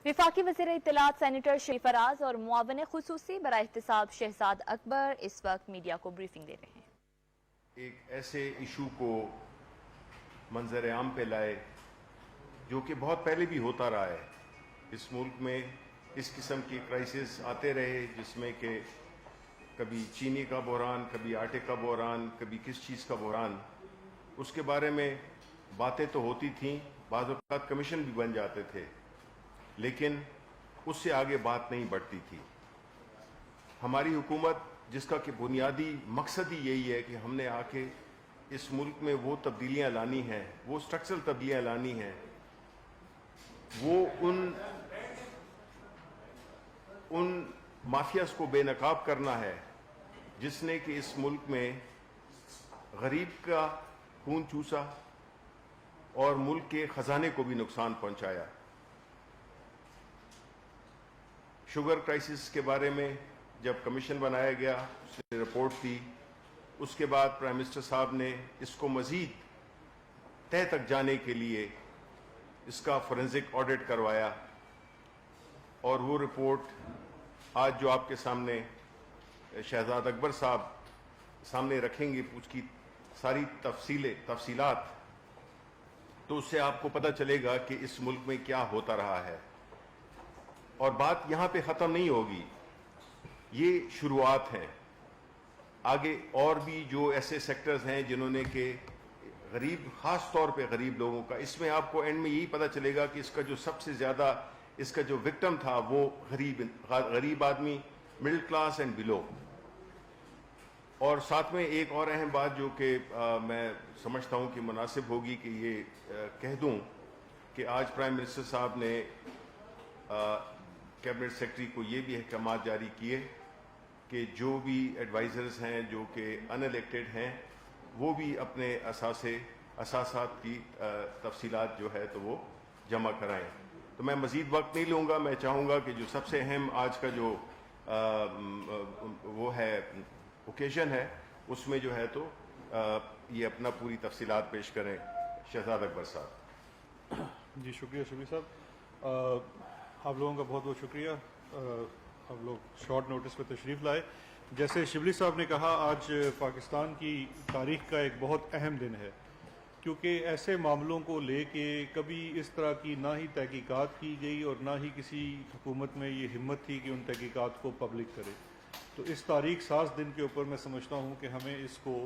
وفاقی وزیر اطلاعات سینیٹر شریف فراز اور معاون خصوصی برائے احتساب شہزاد اکبر اس وقت میڈیا کو بریفنگ دے رہے ہیں۔ ایک ایسے ایشو کو منظر عام پہ لائے جو کہ بہت پہلے بھی ہوتا رہا ہے۔ اس ملک میں اس قسم کی کرائسس آتے رہے جس میں کہ کبھی چینی کا بحران، کبھی آٹے کا بحران، کبھی کس چیز کا بحران، اس کے بارے میں باتیں تو ہوتی تھیں، بعض اوقات کمیشن بھی بن جاتے تھے، لیکن اس سے آگے بات نہیں بڑھتی تھی۔ ہماری حکومت جس کا کہ بنیادی مقصد ہی یہی ہے کہ ہم نے آ کے اس ملک میں وہ تبدیلیاں لانی ہیں، وہ اسٹرکچرل تبدیلیاں لانی ہیں، وہ ان مافیاز کو بے نقاب کرنا ہے جس نے کہ اس ملک میں غریب کا خون چوسا اور ملک کے خزانے کو بھی نقصان پہنچایا۔ شوگر کرائسس کے بارے میں جب کمیشن بنایا گیا، اس نے رپورٹ دی، اس کے بعد پرائم منسٹر صاحب نے اس کو مزید تہہ تک جانے کے لیے اس کا فورینزک آڈٹ کروایا، اور وہ رپورٹ آج جو آپ کے سامنے شہزاد اکبر صاحب سامنے رکھیں گے، اس کی ساری تفصیلات، تو اس سے آپ کو پتہ چلے گا کہ اس ملک میں کیا ہوتا رہا ہے۔ اور بات یہاں پہ ختم نہیں ہوگی، یہ شروعات ہیں۔ آگے اور بھی جو ایسے سیکٹرز ہیں جنہوں نے کہ غریب، خاص طور پہ غریب لوگوں کا، اس میں آپ کو اینڈ میں یہی پتہ چلے گا کہ اس کا جو سب سے زیادہ اس کا جو وکٹم تھا وہ غریب آدمی، مڈل کلاس اینڈ بلو۔ اور ساتھ میں ایک اور اہم بات جو کہ میں سمجھتا ہوں کہ مناسب ہوگی کہ یہ کہہ دوں کہ آج پرائم منسٹر صاحب نے کیبنٹ سیکرٹری کو یہ بھی احکامات جاری کیے کہ جو بھی ایڈوائزرز ہیں جو کہ ان الیکٹڈ ہیں، وہ بھی اپنے اثاثات کی تفصیلات جو ہے تو وہ جمع کرائیں۔ تو میں مزید وقت نہیں لوں گا، میں چاہوں گا کہ جو سب سے اہم آج کا جو وہ ہے اوکیزن ہے، اس میں جو ہے تو یہ اپنا پوری تفصیلات پیش کریں شہزاد اکبر صاحب۔ جی شکریہ شبلی صاحب، آپ لوگوں کا بہت بہت شکریہ، آپ لوگ شارٹ نوٹس پہ تشریف لائے۔ جیسے شبلی صاحب نے کہا، آج پاکستان کی تاریخ کا ایک بہت اہم دن ہے، کیونکہ ایسے معاملوں کو لے کے کبھی اس طرح کی نہ ہی تحقیقات کی گئی اور نہ ہی کسی حکومت میں یہ ہمت تھی کہ ان تحقیقات کو پبلک کرے۔ تو اس تاریخ ساز دن کے اوپر میں سمجھتا ہوں کہ ہمیں اس کو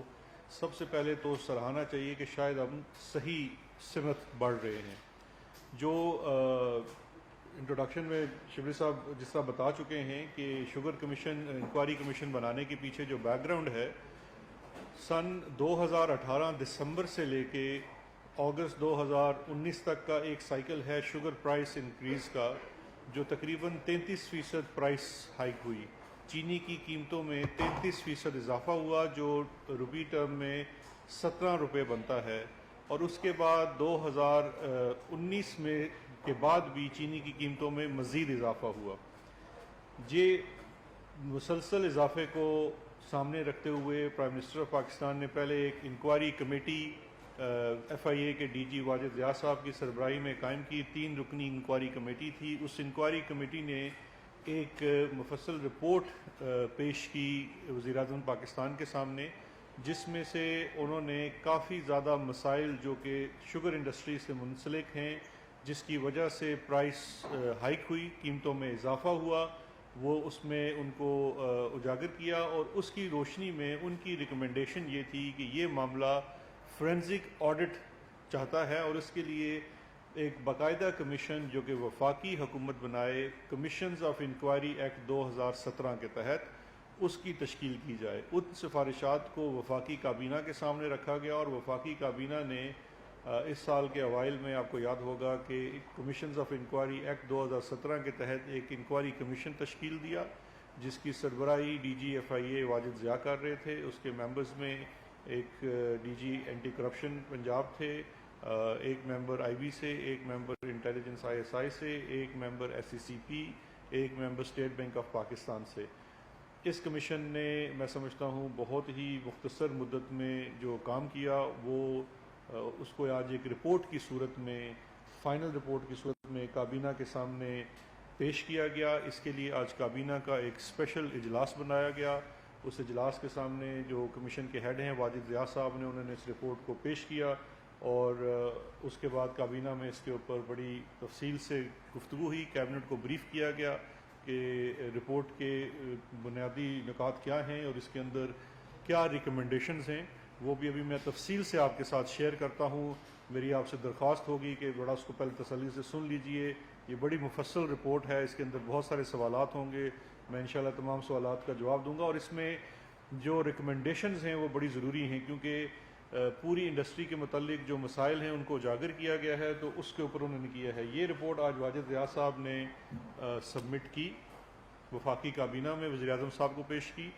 سب سے پہلے تو سراہنا چاہیے کہ شاید ہم صحیح سمت بڑھ رہے ہیں۔ جو انٹروڈکشن میں شبلی صاحب جس طرح بتا چکے ہیں کہ شوگر کمیشن، انکوائری کمیشن بنانے کے پیچھے جو بیک گراؤنڈ ہے، سن 2018 دسمبر سے لے کے اگست 2019 تک کا ایک سائیکل ہے شوگر پرائس انکریز کا، جو تقریباً 33% پرائس ہائیک ہوئی۔ چینی کی قیمتوں میں 33% اضافہ ہوا، جو روپی ٹرم میں 17 روپے بنتا ہے، اور اس کے بعد 2019 میں کے بعد بھی چینی کی قیمتوں میں مزید اضافہ ہوا۔ یہ مسلسل اضافے کو سامنے رکھتے ہوئے پرائم منسٹر آف پاکستان نے پہلے ایک انکوائری کمیٹی ایف آئی اے کے ڈی جی واجد ضیاء صاحب کی سربراہی میں قائم کی۔ 3 رکنی انکوائری کمیٹی تھی۔ اس انکوائری کمیٹی نے ایک مفصل رپورٹ پیش کی وزیر اعظم پاکستان کے سامنے، جس میں سے انہوں نے کافی زیادہ مسائل جو کہ شوگر انڈسٹری سے منسلک ہیں، جس کی وجہ سے پرائس ہائیک ہوئی، قیمتوں میں اضافہ ہوا، وہ اس میں ان کو اجاگر کیا، اور اس کی روشنی میں ان کی ریکمنڈیشن یہ تھی کہ یہ معاملہ فورینزک آڈٹ چاہتا ہے، اور اس کے لیے ایک باقاعدہ کمیشن جو کہ وفاقی حکومت بنائے، کمیشنز آف انکوائری ایکٹ 2017 کے تحت، اس کی تشکیل کی جائے۔ ان سفارشات کو وفاقی کابینہ کے سامنے رکھا گیا، اور وفاقی کابینہ نے اس سال کے اوائل میں، آپ کو یاد ہوگا کہ کمیشنز آف انکوائری ایکٹ 2017 کے تحت ایک انکوائری کمیشن تشکیل دیا، جس کی سربراہی D G F I A Wajid Zia کر رہے تھے۔ اس کے ممبرز میں ایک D G anti corruption Punjab تھے، ایک ممبر آئی بی سے، ایک ممبر انٹیلیجنس آئی ایس آئی سے، ایک ممبر ایس سی سی پی، ایک member state bank of Pakistan سے۔ اس کمیشن نے، میں سمجھتا ہوں، بہت ہی مختصر مدت میں جو کام کیا، وہ اس کو آج ایک رپورٹ کی صورت میں، فائنل رپورٹ کی صورت میں کابینہ کے سامنے پیش کیا گیا. اس کے لیے آج کابینہ کا ایک اسپیشل اجلاس بنایا گیا. اس اجلاس کے سامنے جو کمیشن کے ہیڈ ہیں واجد ریاض صاحب نے انہوں نے اس رپورٹ کو پیش کیا اور اس کے بعد کابینہ میں اس کے اوپر بڑی تفصیل سے گفتگو ہوئی. کیبنٹ کو بریف کیا گیا کہ رپورٹ کے بنیادی نکات کیا ہیں اور اس کے اندر کیا ریکمنڈیشنز ہیں. وہ بھی ابھی میں تفصیل سے آپ کے ساتھ شیئر کرتا ہوں. میری آپ سے درخواست ہوگی کہ بڑا اس کو پہلے تسلی سے سن لیجئے. یہ بڑی مفصل رپورٹ ہے, اس کے اندر بہت سارے سوالات ہوں گے. میں انشاءاللہ تمام سوالات کا جواب دوں گا اور اس میں جو ریکمنڈیشنز ہیں وہ بڑی ضروری ہیں کیونکہ پوری انڈسٹری کے متعلق جو مسائل ہیں ان کو اجاگر کیا گیا ہے تو اس کے اوپر انہوں نے کیا ہے. یہ رپورٹ آج واجد ریاض صاحب نے سبمٹ کی, وفاقی کابینہ میں وزیر اعظم صاحب کو پیش کی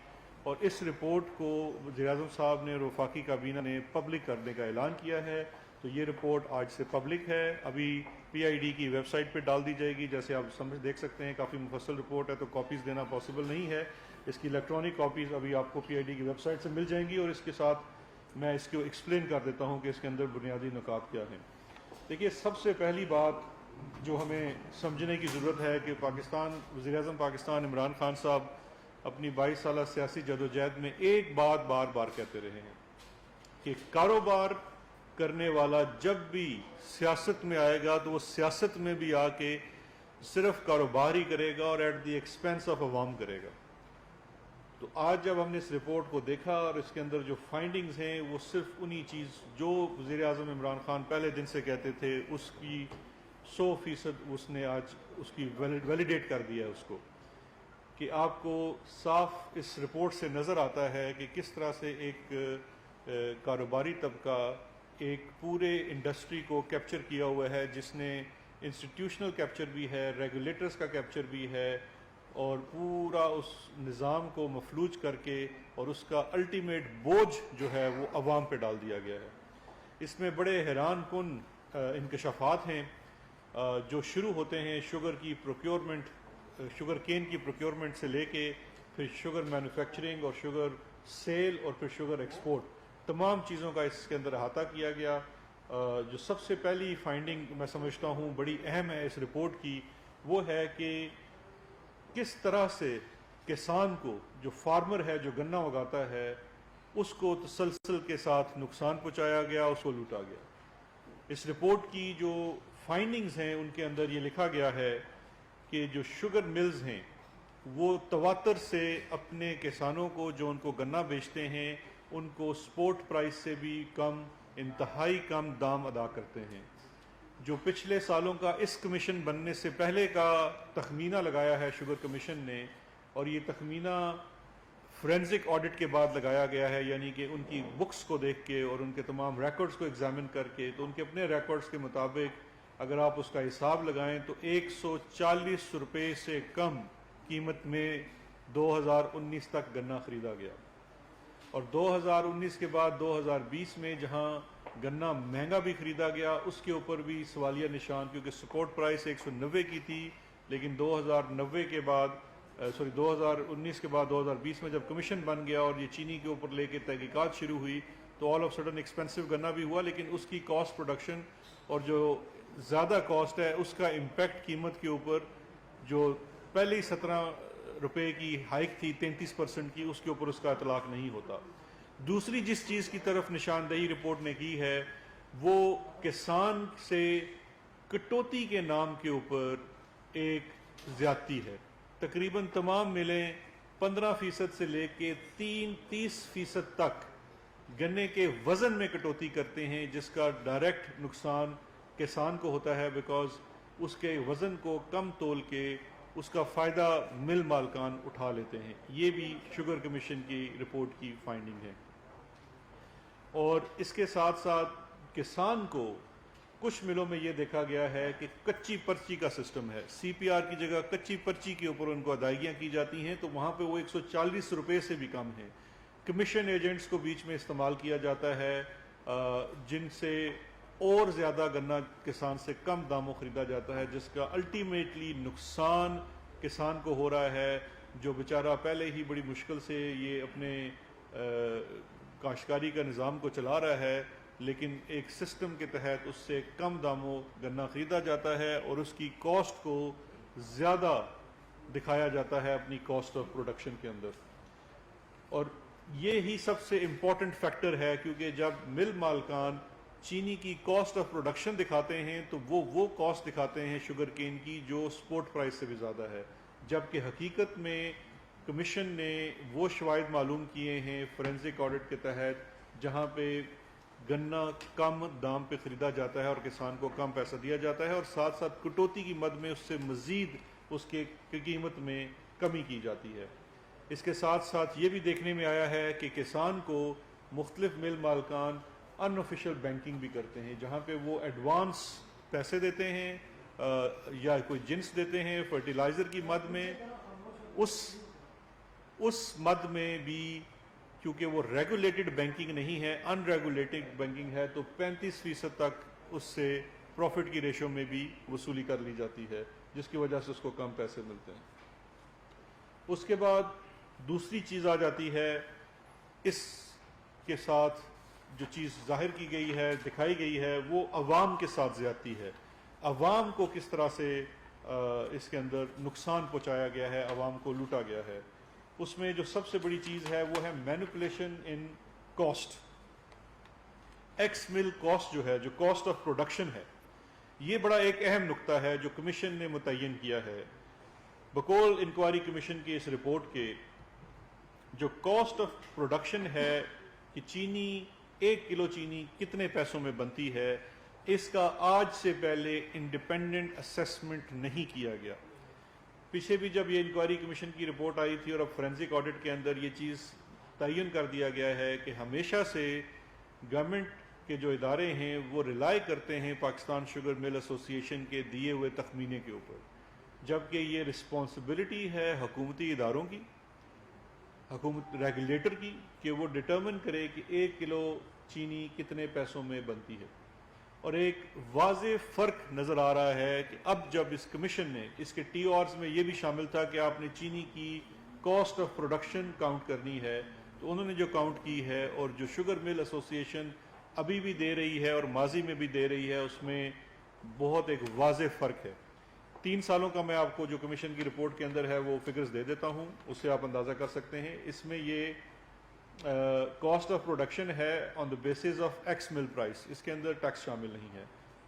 اور اس رپورٹ کو وزیر اعظم صاحب نے اور وفاقی کابینہ نے پبلک کرنے کا اعلان کیا ہے. تو یہ رپورٹ آج سے پبلک ہے, ابھی پی آئی ڈی کی ویب سائٹ پہ ڈال دی جائے گی. جیسے آپ دیکھ سکتے ہیں کافی مفصل رپورٹ ہے تو کاپیز دینا پاسبل نہیں ہے. اس کی الیکٹرانک کاپیز ابھی آپ کو پی آئی ڈی کی ویب سائٹ سے مل جائیں گی اور اس کے ساتھ میں اس کو ایکسپلین کر دیتا ہوں کہ اس کے اندر بنیادی نکات کیا ہیں. دیکھیے, سب سے پہلی بات جو ہمیں سمجھنے کی ضرورت ہے کہ وزیر اعظم پاکستان عمران خان صاحب اپنی 22 سالہ سیاسی جدوجہد میں ایک بات بار بار کہتے رہے ہیں کہ کاروبار کرنے والا جب بھی سیاست میں آئے گا تو وہ سیاست میں بھی آ کے صرف کاروبار ہی کرے گا اور ایٹ دی ایکسپینس آف عوام کرے گا. تو آج جب ہم نے اس رپورٹ کو دیکھا اور اس کے اندر جو فائنڈنگز ہیں وہ صرف انہی چیز جو وزیر اعظم عمران خان پہلے دن سے کہتے تھے اس کی 100% اس نے آج اس کی ویلیڈیٹ کر دیا ہے اس کو, کہ آپ کو صاف اس رپورٹ سے نظر آتا ہے کہ کس طرح سے ایک کاروباری طبقہ ایک پورے انڈسٹری کو کیپچر کیا ہوا ہے, جس نے انسٹیٹیوشنل کیپچر بھی ہے, ریگولیٹرز کا کیپچر بھی ہے اور پورا اس نظام کو مفلوج کر کے اور اس کا الٹیمیٹ بوجھ جو ہے وہ عوام پہ ڈال دیا گیا ہے. اس میں بڑے حیران کن انکشافات ہیں جو شروع ہوتے ہیں شوگر کی پروکیورمنٹ, شوگر کین کی پروکیورمنٹ سے لے کے پھر شوگر مینوفیکچرنگ اور شوگر سیل اور پھر شوگر ایکسپورٹ, تمام چیزوں کا اس کے اندر احاطہ کیا گیا. جو سب سے پہلی فائنڈنگ میں سمجھتا ہوں بڑی اہم ہے اس رپورٹ کی, وہ ہے کہ کس طرح سے کسان کو, جو فارمر ہے جو گنا اگاتا ہے, اس کو تسلسل کے ساتھ نقصان پہنچایا گیا, اس کو لوٹا گیا. اس رپورٹ کی جو فائنڈنگز ہیں ان کے اندر یہ لکھا گیا ہے کہ جو شوگر ملز ہیں وہ تواتر سے اپنے کسانوں کو جو ان کو گنا بیچتے ہیں ان کو سپورٹ پرائس سے بھی کم, انتہائی کم دام ادا کرتے ہیں. جو پچھلے سالوں کا اس کمیشن بننے سے پہلے کا تخمینہ لگایا ہے شوگر کمیشن نے, اور یہ تخمینہ فورینزک آڈٹ کے بعد لگایا گیا ہے, یعنی کہ ان کی بکس کو دیکھ کے اور ان کے تمام ریکارڈز کو ایگزامن کر کے, تو ان کے اپنے ریکارڈز کے مطابق اگر آپ اس کا حساب لگائیں تو 140 روپے سے کم قیمت میں 2019 تک گنا خریدا گیا. اور 2019 کے بعد 2020 میں جہاں گنا مہنگا بھی خریدا گیا اس کے اوپر بھی سوالیہ نشان, کیونکہ سپورٹ پرائس 190 کی تھی, لیکن 2019 کے بعد 2020 میں جب کمیشن بن گیا اور یہ چینی کے اوپر لے کے تحقیقات شروع ہوئی تو آل آف سڈن ایکسپینسو گنا بھی ہوا, لیکن اس کی کاسٹ پروڈکشن اور جو زیادہ کاسٹ ہے اس کا امپیکٹ قیمت کے اوپر, جو پہلے 17 روپے کی ہائیک تھی 33% کی, اس کے اوپر اس کا اطلاق نہیں ہوتا. دوسری جس چیز کی طرف نشاندہی رپورٹ نے کی ہے وہ کسان سے کٹوتی کے نام کے اوپر ایک زیادتی ہے. تقریباً تمام ملیں 15% سے لے کے 30% تک گنے کے وزن میں کٹوتی کرتے ہیں, جس کا ڈائریکٹ نقصان کسان کو ہوتا ہے بیکاز اس کے وزن کو کم تول کے اس کا فائدہ مل مالکان اٹھا لیتے ہیں. یہ بھی شوگر کمیشن کی رپورٹ کی فائنڈنگ ہے. اور اس کے ساتھ ساتھ کسان کو کچھ ملوں میں یہ دیکھا گیا ہے کہ کچی پرچی کا سسٹم ہے, سی پی آر کی جگہ کچی پرچی کے اوپر ان کو ادائیگیاں کی جاتی ہیں, تو وہاں پہ وہ 140 روپے سے بھی کم ہیں. کمیشن ایجنٹس کو بیچ میں استعمال کیا جاتا ہے جن سے اور زیادہ گنا کسان سے کم داموں خریدا جاتا ہے, جس کا الٹیمیٹلی نقصان کسان کو ہو رہا ہے, جو بیچارہ پہلے ہی بڑی مشکل سے یہ اپنے کاشتکاری کا نظام کو چلا رہا ہے. لیکن ایک سسٹم کے تحت اس سے کم داموں گنا خریدا جاتا ہے اور اس کی کاسٹ کو زیادہ دکھایا جاتا ہے اپنی کاسٹ آف پروڈکشن کے اندر. اور یہ ہی سب سے امپورٹنٹ فیکٹر ہے، کیونکہ جب مل مالکان چینی کی کاسٹ آف پروڈکشن دکھاتے ہیں تو وہ کاسٹ دکھاتے ہیں شوگر کین کی جو سپورٹ پرائس سے بھی زیادہ ہے، جبکہ حقیقت میں کمیشن نے وہ شواہد معلوم کیے ہیں فورینزک آڈٹ کے تحت جہاں پہ گنا کم دام پہ خریدا جاتا ہے اور کسان کو کم پیسہ دیا جاتا ہے، اور ساتھ ساتھ کٹوتی کی مد میں اس سے مزید اس کے قیمت میں کمی کی جاتی ہے. اس کے ساتھ ساتھ یہ بھی دیکھنے میں آیا ہے کہ کسان کو مختلف مل مالکان ان آفیشیل بینکنگ بھی کرتے ہیں، جہاں پہ وہ ایڈوانس پیسے دیتے ہیں یا کوئی جنس دیتے ہیں فرٹیلائزر کی مد میں. اس مد میں بھی کیونکہ وہ ریگولیٹڈ بینکنگ نہیں ہے، ان ریگولیٹڈ بینکنگ ہے، تو 35% تک اس سے پروفٹ کی ریشو میں بھی وصولی کر لی جاتی ہے، جس کی وجہ سے اس کو کم پیسے ملتے ہیں. اس کے بعد دوسری چیز آ جاتی ہے، اس کے ساتھ جو چیز ظاہر کی گئی ہے، دکھائی گئی ہے، وہ عوام کے ساتھ زیادتی ہے. عوام کو کس طرح سے اس کے اندر نقصان پہنچایا گیا ہے، عوام کو لوٹا گیا ہے. اس میں جو سب سے بڑی چیز ہے وہ ہے مینیپولیشن ان کاسٹ. ایکس مل کاسٹ جو ہے، جو کاسٹ آف پروڈکشن ہے، یہ بڑا ایک اہم نقطہ ہے جو کمیشن نے متعین کیا ہے. بقول انکوائری کمیشن کی اس رپورٹ کے جو کاسٹ آف پروڈکشن ہے کہ چینی 1 کلو چینی کتنے پیسوں میں بنتی ہے، اس کا آج سے پہلے انڈیپینڈنٹ اسیسمنٹ نہیں کیا گیا. پیچھے بھی جب یہ انکوائری کمیشن کی رپورٹ آئی تھی اور اب فورینزک آڈٹ کے اندر یہ چیز تعین کر دیا گیا ہے کہ ہمیشہ سے گورنمنٹ کے جو ادارے ہیں وہ ریلائی کرتے ہیں پاکستان شوگر مل ایسوسی ایشن کے دیے ہوئے تخمینے کے اوپر، جبکہ یہ رسپانسبلٹی ہے حکومتی اداروں کی، حکومت ریگولیٹر کی، کہ وہ ڈٹرمن کرے کہ 1 کلو چینی کتنے پیسوں میں بنتی ہے. اور ایک واضح فرق نظر آ رہا ہے کہ اب جب اس کمیشن نے اس کے ٹی آرز میں یہ بھی شامل تھا کہ آپ نے چینی کی کاسٹ آف پروڈکشن کاؤنٹ کرنی ہے، تو انہوں نے جو کاؤنٹ کی ہے اور جو شوگر مل ایسوسی ایشن ابھی بھی دے رہی ہے اور ماضی میں بھی دے رہی ہے، اس میں بہت ایک واضح فرق ہے. 3 سالوں کا میں آپ کو جو کمیشن کی رپورٹ کے اندر ہے وہ فگرز دے دیتا ہوں، اس سے آپ اندازہ کر سکتے ہیں. اس میں یہ کاسٹ آف پروڈکشن ہے آن دا بیسز آف ایکس مل پرائس، اس کے اندر ٹیکس شامل نہیں ہے.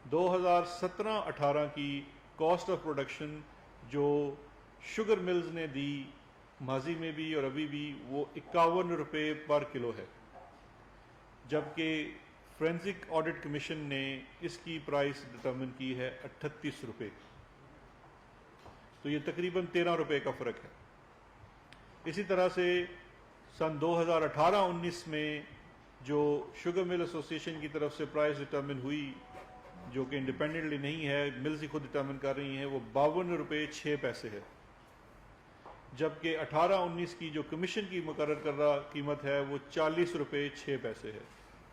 2017-18 کی کاسٹ آف پروڈکشن جو شوگر ملز نے دی ماضی میں بھی اور ابھی بھی، وہ 51 روپے پر کلو ہے، جبکہ فورینزک آڈٹ کمیشن نے اس کی پرائس ڈٹرمن کی ہے 38 روپے. تو یہ تقریباً 13 روپے کا فرق ہے. اسی طرح سے سن 2018-19 میں جو شوگر مل ایسوسی ایشن کی طرف سے پرائس ڈٹرمن ہوئی، جو کہ انڈیپینڈنٹلی نہیں ہے، ملز ہی خود ڈٹرمن کر رہی ہیں، وہ 52 روپے 6 پیسے ہے، جبکہ 18-19 کی جو کمیشن کی مقرر کردہ قیمت ہے وہ 40 روپے 6 پیسے ہے،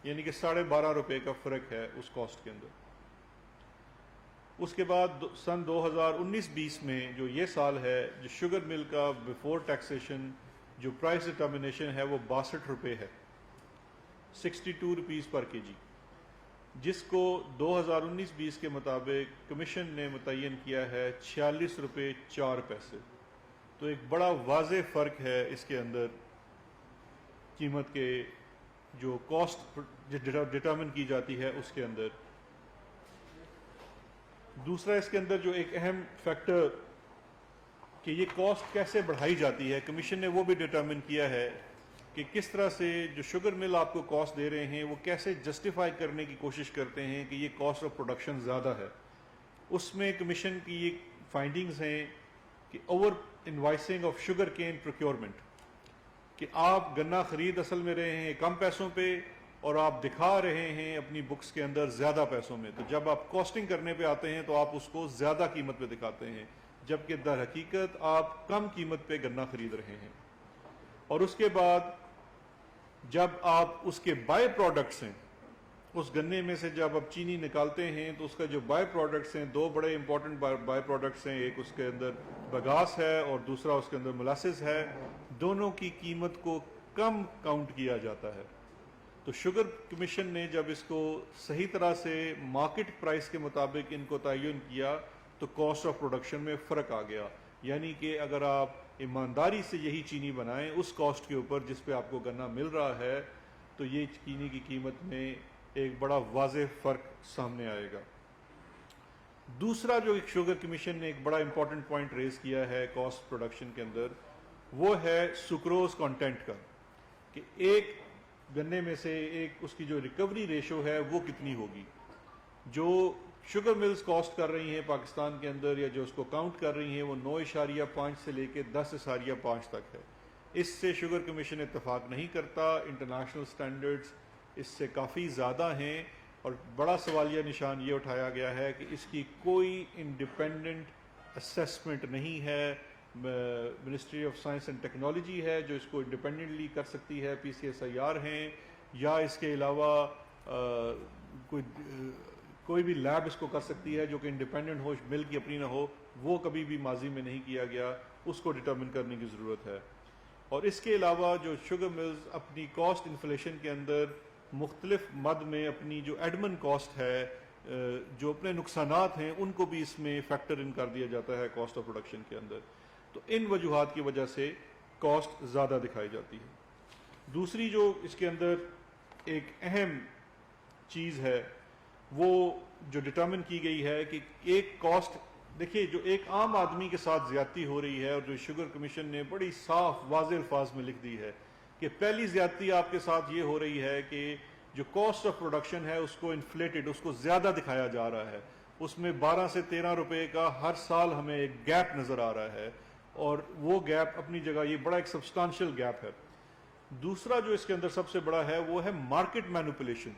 یعنی کہ 12.5 روپے کا فرق ہے اس کاسٹ کے اندر. اس کے بعد سن 2019-20 میں جو یہ سال ہے، جو شوگر مل کا بیفور ٹیکسیشن جو پرائس ڈٹرمنیشن ہے وہ 62 روپے ہے، 62 روپیز پر کے جی، جس کو 2019-20 کے مطابق کمیشن نے متعین کیا ہے 46 روپے 4 پیسے. تو ایک بڑا واضح فرق ہے اس کے اندر قیمت کے جو کاسٹ ڈٹرمن کی جاتی ہے اس کے اندر. دوسرا اس کے اندر جو ایک اہم فیکٹر کہ یہ کاسٹ کیسے بڑھائی جاتی ہے، کمیشن نے وہ بھی ڈٹرمن کیا ہے کہ کس طرح سے جو شوگر مل آپ کو کاسٹ دے رہے ہیں وہ کیسے جسٹیفائی کرنے کی کوشش کرتے ہیں کہ یہ کاسٹ آف پروڈکشن زیادہ ہے. اس میں کمیشن کی یہ فائنڈنگز ہیں کہ over invoicing of sugar cane procurement, کہ آپ گنا خرید اصل میں رہے ہیں کم پیسوں پہ اور آپ دکھا رہے ہیں اپنی بکس کے اندر زیادہ پیسوں میں. تو جب آپ کاسٹنگ کرنے پہ آتے ہیں تو آپ اس کو زیادہ قیمت پہ دکھاتے ہیں، جبکہ در حقیقت آپ کم قیمت پہ گنا خرید رہے ہیں. اور اس کے بعد جب آپ اس کے بائی پروڈکٹس ہیں، اس گنے میں سے جب آپ چینی نکالتے ہیں تو اس کا جو بائی پروڈکٹس ہیں، 2 بڑے امپورٹنٹ بائی پروڈکٹس ہیں، ایک اس کے اندر بگاس ہے اور دوسرا اس کے اندر مولاسز ہے. دونوں کی قیمت کو کم کاؤنٹ کیا جاتا ہے. تو تو شوگر کمیشن نے جب اس کو صحیح طرح سے مارکیٹ پرائس کے مطابق ان کو تعین کیا تو کاسٹ آف پروڈکشن میں فرق آ گیا، یعنی کہ اگر آپ ایمانداری سے یہی چینی بنائیں اس کاسٹ کے اوپر جس پہ آپ کو گنا مل رہا ہے تو یہ چینی کی قیمت میں ایک بڑا واضح فرق سامنے آئے گا۔ دوسرا جو ایک شوگر کمیشن نے ایک بڑا امپورٹنٹ پوائنٹ ریز کیا ہے کاسٹ پروڈکشن کے اندر، وہ ہے سکروز کانٹینٹ کا، کہ ایک گنے میں سے ایک اس کی جو ریکوری ریشو ہے وہ کتنی ہوگی۔ جو شوگر ملز کاسٹ کر رہی ہیں پاکستان کے اندر یا جو اس کو کاؤنٹ کر رہی ہیں وہ 9.5 سے لے کے 10.5 تک ہے۔ اس سے شوگر کمیشن اتفاق نہیں کرتا، انٹرنیشنل سٹینڈرڈز اس سے کافی زیادہ ہیں، اور بڑا سوالیہ نشان یہ اٹھایا گیا ہے کہ اس کی کوئی انڈیپینڈنٹ اسیسمنٹ نہیں ہے۔ Ministry of science and technology ہے جو اس کو انڈیپینڈنٹلی کر سکتی ہے، PCSIR ہیں، یا اس کے علاوہ کوئی بھی لیب اس کو کر سکتی ہے جو کہ انڈیپینڈنٹ ہو، مل کی اپنی نہ ہو، وہ کبھی بھی ماضی میں نہیں کیا گیا، اس کو ڈٹرمن کرنے کی ضرورت ہے۔ اور اس کے علاوہ جو شوگر ملز اپنی کاسٹ انفلیشن کے اندر مختلف مد میں اپنی جو ایڈمن کاسٹ ہے، جو اپنے نقصانات ہیں، ان کو بھی اس میں فیکٹر ان کر دیا جاتا ہے کاسٹ آف پروڈکشن کے اندر۔ تو ان وجوہات کی وجہ سے کاسٹ زیادہ دکھائی جاتی ہے۔ دوسری جو اس کے اندر ایک اہم چیز ہے وہ جو ڈٹرمن کی گئی ہے کہ ایک کاسٹ، دیکھیے جو ایک عام آدمی کے ساتھ زیادتی ہو رہی ہے، اور جو شوگر کمیشن نے بڑی صاف واضح الفاظ میں لکھ دی ہے کہ پہلی زیادتی آپ کے ساتھ یہ ہو رہی ہے کہ جو کاسٹ آف پروڈکشن ہے اس کو انفلیٹڈ، اس کو زیادہ دکھایا جا رہا ہے، اس میں 12 سے 13 روپے کا ہر سال ہمیں ایک گیپ نظر آ رہا ہے، اور وہ گیپ اپنی جگہ یہ بڑا ایک سبسٹانشل گیپ ہے۔ دوسرا جو اس کے اندر سب سے بڑا ہے وہ ہے مارکیٹ مینوپولیشن،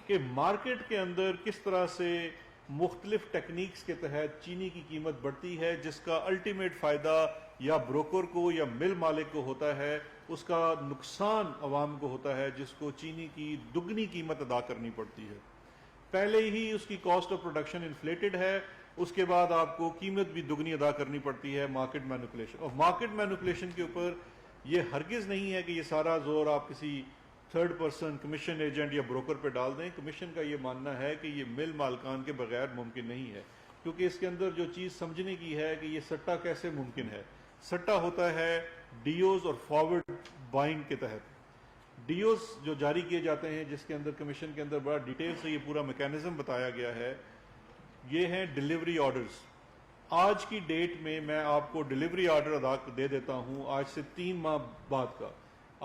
کہ مارکیٹ کے اندر کس طرح سے مختلف ٹیکنیکس کے تحت چینی کی قیمت بڑھتی ہے، جس کا الٹیمیٹ فائدہ یا بروکر کو یا مل مالک کو ہوتا ہے، اس کا نقصان عوام کو ہوتا ہے جس کو چینی کی دگنی قیمت ادا کرنی پڑتی ہے۔ پہلے ہی اس کی کاسٹ آف پروڈکشن انفلیٹڈ ہے، اس کے بعد آپ کو قیمت بھی دگنی ادا کرنی پڑتی ہے، مارکیٹ مینوپولیشن۔ اور مارکیٹ مینوپولیشن کے اوپر یہ ہرگز نہیں ہے کہ یہ سارا زور آپ کسی تھرڈ پرسن کمیشن ایجنٹ یا بروکر پہ ڈال دیں۔ کمیشن کا یہ ماننا ہے کہ یہ مل مالکان کے بغیر ممکن نہیں ہے، کیونکہ اس کے اندر جو چیز سمجھنے کی ہے کہ یہ سٹا کیسے ممکن ہے۔ سٹا ہوتا ہے ڈیوز اور فارورڈ بائنگ کے تحت۔ ڈیوز جو جاری کیے جاتے ہیں، جس کے اندر کمیشن کے اندر بڑا ڈیٹیل سے یہ پورا میکینزم بتایا گیا ہے، یہ ہیں ڈیلیوری آرڈرز۔ آج کی ڈیٹ میں میں آپ کو ڈیلیوری آرڈر ادا دے دیتا ہوں آج سے 3 ماہ بعد کا۔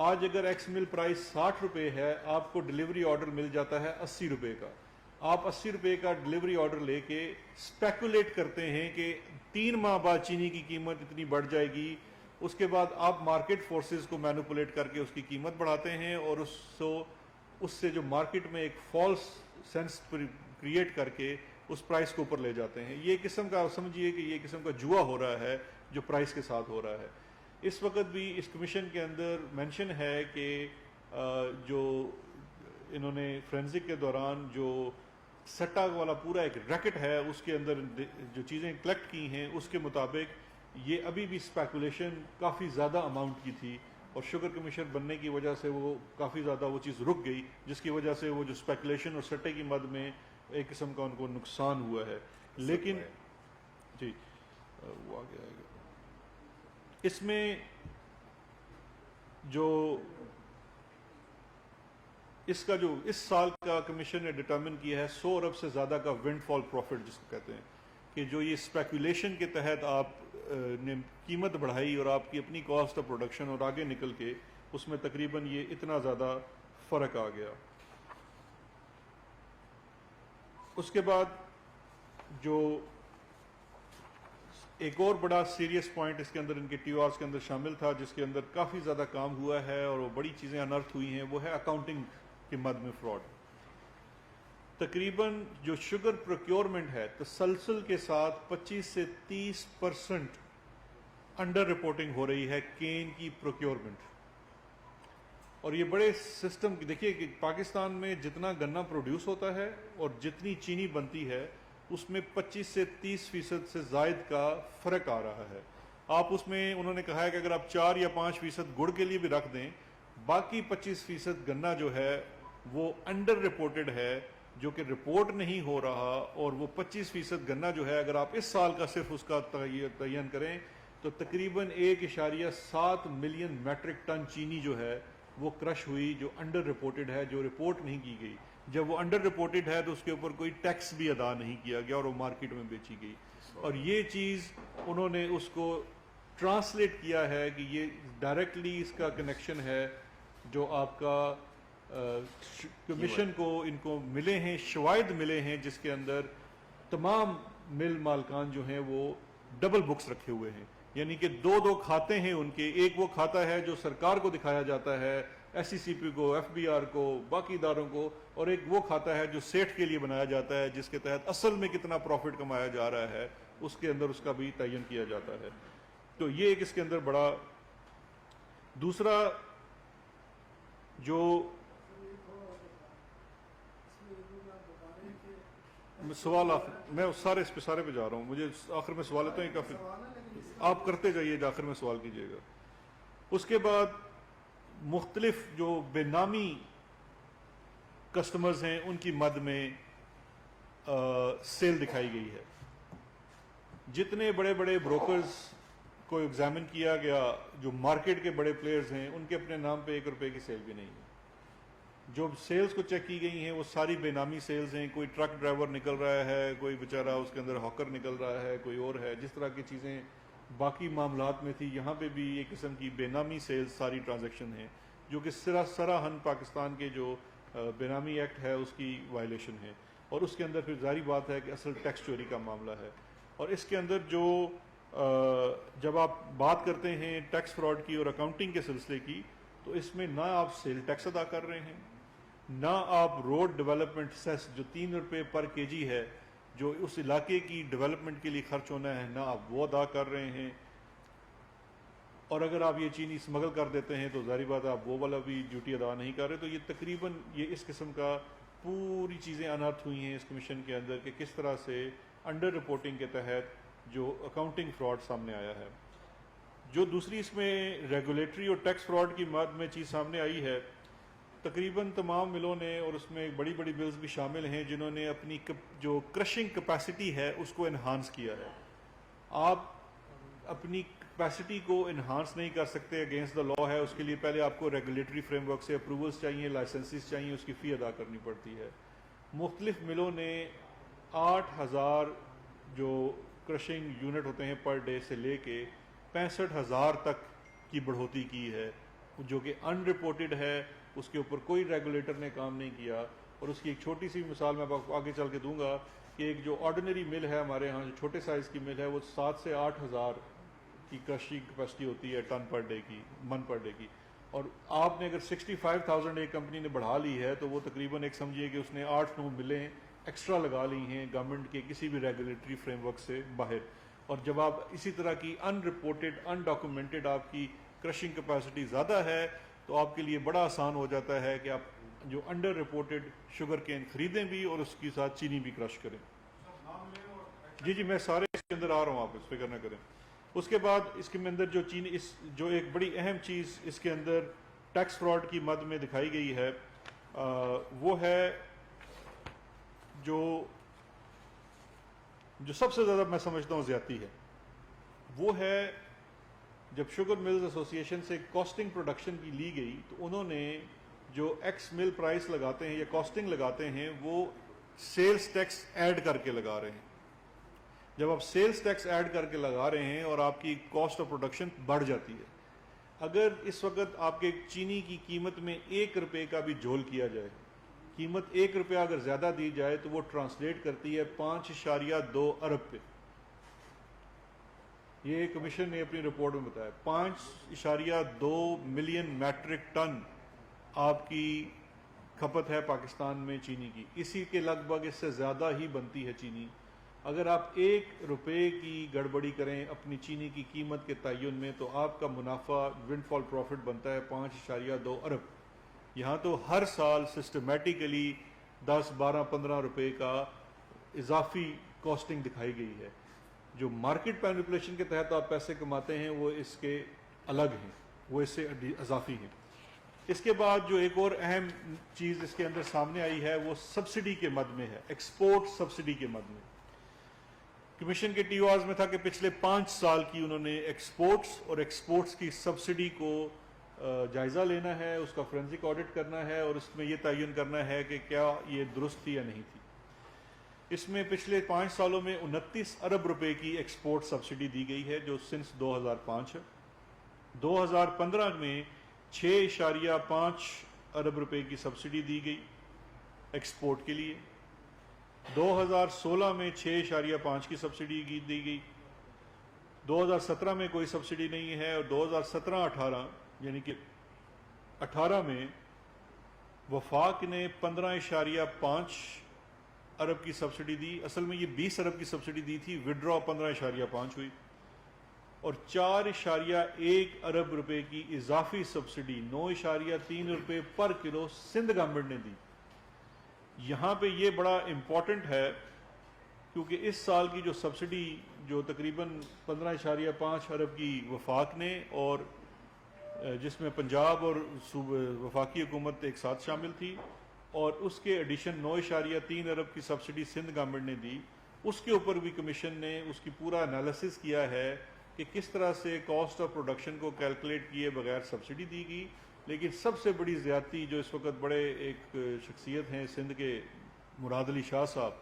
آج اگر ایکس مل پرائس 60 روپے ہے، آپ کو ڈیلیوری آرڈر مل جاتا ہے 80 روپے کا۔ آپ 80 روپے کا ڈیلیوری آرڈر لے کے اسپیکولیٹ کرتے ہیں کہ 3 ماہ بعد چینی کی قیمت اتنی بڑھ جائے گی، اس کے بعد آپ مارکیٹ فورسز کو مینوپولیٹ کر کے اس کی قیمت بڑھاتے ہیں، اور اس سے جو مارکیٹ میں ایک فالس سینس کریٹ کر کے اس پرائس کو اوپر لے جاتے ہیں۔ یہ قسم کا سمجھیے کہ یہ قسم کا جوا ہو رہا ہے جو پرائس کے ساتھ ہو رہا ہے۔ اس وقت بھی اس کمیشن کے اندر مینشن ہے کہ جو انہوں نے فرینزک کے دوران جو سٹا والا پورا ایک ریکٹ ہے اس کے اندر جو چیزیں کلیکٹ کی ہیں اس کے مطابق یہ ابھی بھی اسپیکولیشن کافی زیادہ اماؤنٹ کی تھی، اور شوگر کمیشن بننے کی وجہ سے وہ کافی زیادہ وہ چیز رک گئی، جس کی وجہ سے وہ جو اسپیکولیشن اور سٹے کی مد میں ایک قسم کا ان کو نقصان ہوا ہے۔ لیکن جی وہ آگے آئے گا۔ اس میں جو اس کا جو اس سال کا کمیشن نے ڈٹرمن کیا ہے 100 ارب سے زیادہ کا ونڈ فال پروفٹ جس کو کہتے ہیں، کہ جو یہ اسپیکولیشن کے تحت آپ نے قیمت بڑھائی اور آپ کی اپنی کاسٹ آف پروڈکشن اور آگے نکل کے اس میں تقریباً یہ اتنا زیادہ فرق آ گیا۔ اس کے بعد جو ایک اور بڑا سیریس پوائنٹ اس کے اندر ان کے ٹی آرز کے اندر شامل تھا، جس کے اندر کافی زیادہ کام ہوا ہے اور وہ بڑی چیزیں انرتھ ہوئی ہیں، وہ ہے اکاؤنٹنگ کے مد میں فراڈ۔ تقریباً جو شوگر پروکیورمنٹ ہے تسلسل کے ساتھ 25 سے 30% انڈر رپورٹنگ ہو رہی ہے کین کی پروکیورمنٹ، اور یہ بڑے سسٹم دیکھیے کہ پاکستان میں جتنا گنا پروڈیوس ہوتا ہے اور جتنی چینی بنتی ہے اس میں 25 سے 30% سے زائد کا فرق آ رہا ہے۔ آپ اس میں انہوں نے کہا ہے کہ اگر آپ 4 یا 5% گڑ کے لیے بھی رکھ دیں، باقی 25% گنا جو ہے وہ انڈر رپورٹڈ ہے، جو کہ رپورٹ نہیں ہو رہا، اور وہ 25% گنا جو ہے اگر آپ اس سال کا صرف اس کا تعین کریں تو تقریباً 1.7 ملین میٹرک ٹن چینی جو ہے وہ کرش ہوئی، جو انڈر رپورٹڈ ہے، جو رپورٹ نہیں کی گئی۔ جب وہ انڈر رپورٹڈ ہے تو اس کے اوپر کوئی ٹیکس بھی ادا نہیں کیا گیا اور وہ مارکیٹ میں بیچی گئی، اور یہ چیز انہوں نے اس کو ٹرانسلیٹ کیا ہے کہ یہ ڈائریکٹلی اس کا کنیکشن ہے جو آپ کا کمیشن کو ان کو ملے ہیں، شواہد ملے ہیں جس کے اندر تمام مل مالکان جو ہیں وہ ڈبل بکس رکھے ہوئے ہیں، یعنی کہ دو کھاتے ہیں ان کے، ایک وہ کھاتا ہے جو سرکار کو دکھایا جاتا ہے، ایس سی سی پی کو، ایف بی آر کو، باقی اداروں کو، اور ایک وہ کھاتا ہے جو سیٹھ کے لیے بنایا جاتا ہے جس کے تحت اصل میں کتنا پروفٹ کمایا جا رہا ہے اس کے اندر اس کا بھی تعین کیا جاتا ہے۔ تو یہ ایک اس کے اندر بڑا دوسرا جو سوال میں سارے اس پہ جا رہا ہوں، مجھے آخر میں سوال تو کافی آپ کرتے جائیے، آخر میں سوال کیجیے گا۔ اس کے بعد مختلف جو بے نامی کسٹمرز ہیں ان کی مد میں سیل دکھائی گئی ہے۔ جتنے بڑے بڑے بروکرز کو ایگزامن کیا گیا، جو مارکیٹ کے بڑے پلیئرز ہیں، ان کے اپنے نام پہ 1 روپے کی سیل بھی نہیں ہے۔ جو سیلز کو چیک کی گئی ہیں وہ ساری بے نامی سیلز ہیں، کوئی ٹرک ڈرائیور نکل رہا ہے، کوئی بیچارہ اس کے اندر ہاکر نکل رہا ہے، کوئی اور ہے، جس طرح کی چیزیں باقی معاملات میں تھی یہاں پہ بھی ایک قسم کی بے نامی سیلز ساری ٹرانزیکشن ہیں، جو کہ سراہن پاکستان کے جو بے نامی ایکٹ ہے اس کی وائلیشن ہے، اور اس کے اندر پھر ظاہری بات ہے کہ اصل ٹیکس چوری کا معاملہ ہے۔ اور اس کے اندر جو جب آپ بات کرتے ہیں ٹیکس فراڈ کی اور اکاؤنٹنگ کے سلسلے کی، تو اس میں نہ آپ سیل ٹیکس ادا کر رہے ہیں، نہ آپ روڈ ڈیولپمنٹ سیس جو 3 روپے پر کے جی ہے جو اس علاقے کی ڈیولپمنٹ کے لیے خرچ ہونا ہے، نہ آپ وہ ادا کر رہے ہیں، اور اگر آپ یہ چینی اسمگل کر دیتے ہیں تو ظاہری بات ہے آپ وہ والا بھی ڈیوٹی ادا نہیں کر رہے۔ تو یہ تقریباً یہ اس قسم کا پوری چیزیں انرتھ ہوئی ہیں اس کمیشن کے اندر کہ کس طرح سے انڈر رپورٹنگ کے تحت جو اکاؤنٹنگ فراڈ سامنے آیا ہے۔ جو دوسری اس میں ریگولیٹری اور ٹیکس فراڈ کی مد میں چیز سامنے آئی ہے، تقریباً تمام ملوں نے، اور اس میں بڑی بڑی ملز بھی شامل ہیں جنہوں نے اپنی جو کرشنگ کیپیسٹی ہے اس کو انہانس کیا ہے۔ آپ اپنی کیپیسٹی کو انہانس نہیں کر سکتے، اگینسٹ دا لا ہے، اس کے لیے پہلے آپ کو ریگولیٹری فریم ورک سے اپروولس چاہیے، لائسنسز چاہیے، اس کی فی ادا کرنی پڑتی ہے۔ مختلف ملوں نے 8,000 جو کرشنگ یونٹ ہوتے ہیں پر ڈے سے لے کے 65,000 تک کی بڑھوتی کی ہے، جو کہ ان رپورٹڈ ہے، اس کے اوپر کوئی ریگولیٹر نے کام نہیں کیا۔ اور اس کی ایک چھوٹی سی مثال میں آپ کو آگے چل کے دوں گا کہ ایک جو آرڈنری مل ہے ہمارے ہاں، جو چھوٹے سائز کی مل ہے، وہ 7 سے 8,000 کی کرشنگ کیپیسٹی ہوتی ہے ٹن پر ڈے کی، من پر ڈے کی، اور آپ نے اگر 65,000 ایک کمپنی نے بڑھا لی ہے تو وہ تقریباً ایک سمجھیے کہ اس نے 8-9 ملیں ایکسٹرا لگا لی ہیں گورنمنٹ کے کسی بھی ریگولیٹری فریم ورک سے باہر۔ اور جب آپ اسی طرح کی ان رپورٹڈ ان ڈاکومنٹڈ آپ کی کرشنگ کیپیسٹی زیادہ ہے تو آپ کے لیے بڑا آسان ہو جاتا ہے کہ آپ جو انڈر رپورٹڈ شوگر کین خریدیں بھی اور اس کے ساتھ چینی بھی کرش کریں۔ جی میں سارے اس کے اندر آ رہا ہوں، آپ اس فکر نہ کریں۔ اس کے بعد اس کے اندر جو چینی جو ایک بڑی اہم چیز اس کے اندر ٹیکس فراڈ کی مد میں دکھائی گئی ہے، وہ ہے جو سب سے زیادہ میں سمجھتا ہوں زیادتی ہے، وہ ہے جب شوگر ملز ایسوسی ایشن سے کاسٹنگ پروڈکشن کی لی گئی تو انہوں نے جو ایکس مل پرائس لگاتے ہیں یا کاسٹنگ لگاتے ہیں وہ سیلز ٹیکس ایڈ کر کے لگا رہے ہیں۔ جب آپ سیلز ٹیکس ایڈ کر کے لگا رہے ہیں اور آپ کی کاسٹ آف پروڈکشن بڑھ جاتی ہے، اگر اس وقت آپ کے چینی کی قیمت میں 1 روپے کا بھی جول کیا جائے، قیمت 1 روپیہ اگر زیادہ دی جائے تو وہ ٹرانسلیٹ کرتی ہے 5.2 ارب پہ۔ یہ کمیشن نے اپنی رپورٹ میں بتایا 5.2 ملین میٹرک ٹن آپ کی کھپت ہے پاکستان میں چینی کی، اسی کے لگ بھگ اس سے زیادہ ہی بنتی ہے چینی۔ اگر آپ 1 روپے کی گڑبڑی کریں اپنی چینی کی قیمت کے تعین میں تو آپ کا منافع ونڈ فال پروفٹ بنتا ہے 5.2 ارب۔ یہاں تو ہر سال سسٹمیٹیکلی 10 12 15 روپے کا اضافی کاسٹنگ دکھائی گئی ہے۔ جو مارکیٹ مینیپولیشن کے تحت آپ پیسے کماتے ہیں وہ اس کے الگ ہیں، وہ اس سے اضافی ہیں۔ اس کے بعد جو ایک اور اہم چیز اس کے اندر سامنے آئی ہے وہ سبسڈی کے مد میں ہے، ایکسپورٹ سبسڈی کے مد میں۔ کمیشن کے ٹی او آرز میں تھا کہ پچھلے 5 سال کی انہوں نے ایکسپورٹس اور ایکسپورٹس کی سبسڈی کو جائزہ لینا ہے، اس کا فورینسک آڈٹ کرنا ہے اور اس میں یہ تعین کرنا ہے کہ کیا یہ درست تھی یا نہیں تھی۔ اس میں پچھلے 5 سالوں میں 29 ارب روپے کی ایکسپورٹ سبسڈی دی گئی ہے جو سنس 2005 ہے۔ 2015 میں 6.5 ارب روپے کی سبسڈی دی گئی ایکسپورٹ کے لیے، 2016 میں 6.5 کی سبسڈی دی گئی، 2017 میں کوئی سبسڈی نہیں ہے، اور 2017-18 یعنی کہ 18 میں وفاق نے 15.5 ارب کی سبسڈی دی۔ اصل میں یہ 20 ارب کی سبسڈی دی تھی، وڈرا 15.5 ہوئی، اور 4.1 ارب روپے کی اضافی سبسڈی 9.3 روپے پر کلو سندھ گورنمنٹ نے دی۔ یہاں پہ یہ بڑا امپورٹنٹ ہے کیونکہ اس سال کی جو سبسڈی جو تقریباً 15.5 ارب کی وفاق نے، اور جس میں پنجاب اور وفاقی حکومت ایک ساتھ شامل تھی، اور اس کے ایڈیشن 9.3 ارب کی سبسڈی سندھ گورنمنٹ نے دی، اس کے اوپر بھی کمیشن نے اس کی پورا انالیسس کیا ہے کہ کس طرح سے کاسٹ آف پروڈکشن کو کیلکولیٹ کیے بغیر سبسڈی دی گئی۔ لیکن سب سے بڑی زیادتی جو اس وقت بڑے ایک شخصیت ہیں سندھ کے، مراد علی شاہ صاحب،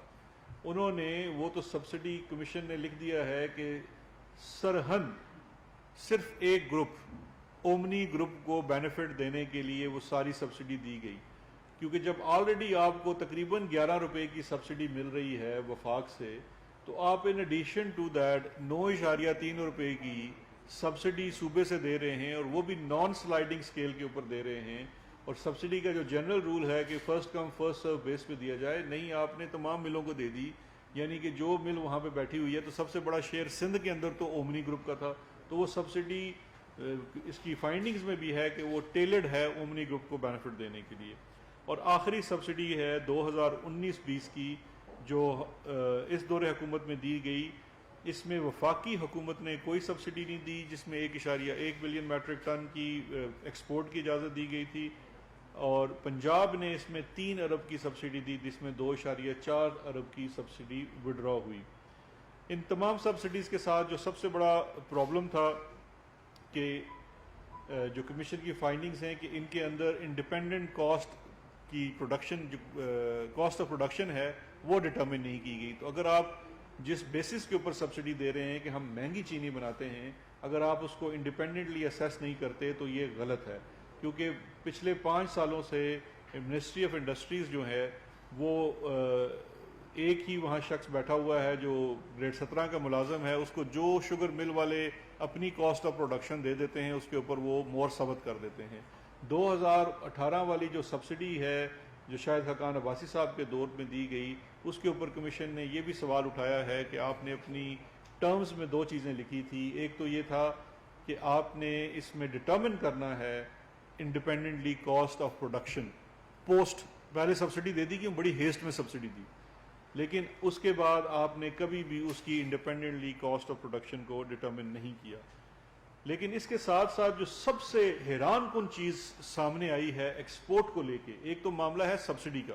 انہوں نے وہ تو سبسڈی کمیشن نے لکھ دیا ہے کہ سرہن صرف ایک گروپ اومنی گروپ کو بینیفٹ دینے کے لیے وہ ساری سبسڈی دی گئی، کیونکہ جب آلریڈی آپ کو تقریباً 11 روپے کی سبسڈی مل رہی ہے وفاق سے، تو آپ ان ایڈیشن ٹو دیٹ 9.3 روپے کی سبسڈی صوبے سے دے رہے ہیں، اور وہ بھی نان سلائیڈنگ سکیل کے اوپر دے رہے ہیں۔ اور سبسڈی کا جو جنرل رول ہے کہ فرسٹ کم فرسٹ سرو بیس پہ دیا جائے، نہیں آپ نے تمام ملوں کو دے دی، یعنی کہ جو مل وہاں پہ بیٹھی ہوئی ہے، تو سب سے بڑا شیئر سندھ کے اندر تو اومنی گروپ کا تھا، تو وہ سبسڈی اس کی فائنڈنگز میں بھی ہے کہ وہ ٹیلرڈ ہے اومنی گروپ کو بینیفٹ دینے کے لیے۔ اور آخری سبسڈی ہے 2019-20 کی جو اس دور حکومت میں دی گئی، اس میں وفاقی حکومت نے کوئی سبسڈی نہیں دی، جس میں 1.1 بلین میٹرک ٹن کی ایکسپورٹ کی اجازت دی گئی تھی، اور پنجاب نے اس میں 3 ارب کی سبسڈی دی، جس میں 2.4 ارب کی سبسڈی وڈرا ہوئی۔ ان تمام سبسڈیز کے ساتھ جو سب سے بڑا پرابلم تھا کہ جو کمیشن کی فائنڈنگز ہیں کہ ان کے اندر انڈیپینڈنٹ کاسٹ کی پروڈکشن، جو کاسٹ آف پروڈکشن ہے وہ ڈٹرمن نہیں کی گئی۔ تو اگر آپ جس بیسس کے اوپر سبسڈی دے رہے ہیں کہ ہم مہنگی چینی بناتے ہیں، اگر آپ اس کو انڈیپینڈنٹلی اسیس نہیں کرتے تو یہ غلط ہے، کیونکہ پچھلے 5 سالوں سے منسٹری آف انڈسٹریز جو ہے وہ ایک ہی وہاں شخص بیٹھا ہوا ہے جو گریڈ 17 کا ملازم ہے، اس کو جو شوگر مل والے اپنی کاسٹ آف پروڈکشن دے دیتے ہیں اس کے اوپر وہ مور ثبت کر دیتے ہیں۔ 2018 والی جو سبسڈی ہے جو شاہد حقان عباسی صاحب کے دور میں دی گئی، اس کے اوپر کمیشن نے یہ بھی سوال اٹھایا ہے کہ آپ نے اپنی ٹرمز میں 2 چیزیں لکھی تھی۔ ایک تو یہ تھا کہ آپ نے اس میں ڈٹرمن کرنا ہے independently cost of production post, پہلے سبسڈی دے دی کہ بڑی ہیسٹ میں سبسڈی دی، لیکن اس کے بعد آپ نے کبھی بھی اس کی انڈیپینڈنٹلی کاسٹ آف پروڈکشن کو ڈٹرمن نہیں کیا۔ لیکن اس کے ساتھ ساتھ جو سب سے حیران کن چیز سامنے آئی ہے ایکسپورٹ کو لے کے، ایک تو معاملہ ہے سبسڈی کا،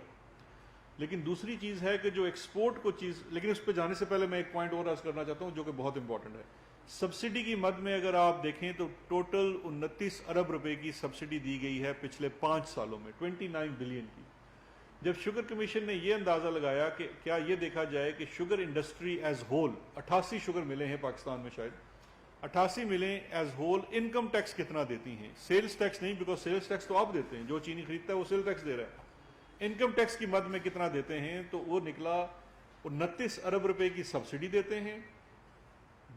لیکن دوسری چیز ہے کہ جو ایکسپورٹ کو چیز، لیکن اس پہ جانے سے پہلے میں ایک پوائنٹ اور عرض کرنا چاہتا ہوں جو کہ بہت امپورٹنٹ ہے۔ سبسڈی کی مد میں اگر آپ دیکھیں تو ٹوٹل 29 ارب روپے کی سبسڈی دی گئی ہے پچھلے 5 سالوں میں، 29 بلین کی۔ جب شوگر کمیشن نے یہ اندازہ لگایا کہ کیا یہ دیکھا جائے کہ sugar industry as whole, 88 sugar ملیں ہیں پاکستان میں، شاید 88 ملیں ایز ہول انکم ٹیکس کتنا دیتی ہیں، سیلز ٹیکس نہیں، بیکاز سیلز ٹیکس تو آپ دیتے ہیں، جو چینی خریدتا ہے وہ سیل ٹیکس دے رہا ہے، انکم ٹیکس کی مد میں کتنا دیتے ہیں، تو وہ نکلا 29 ارب روپے کی سبسڈی دیتے ہیں،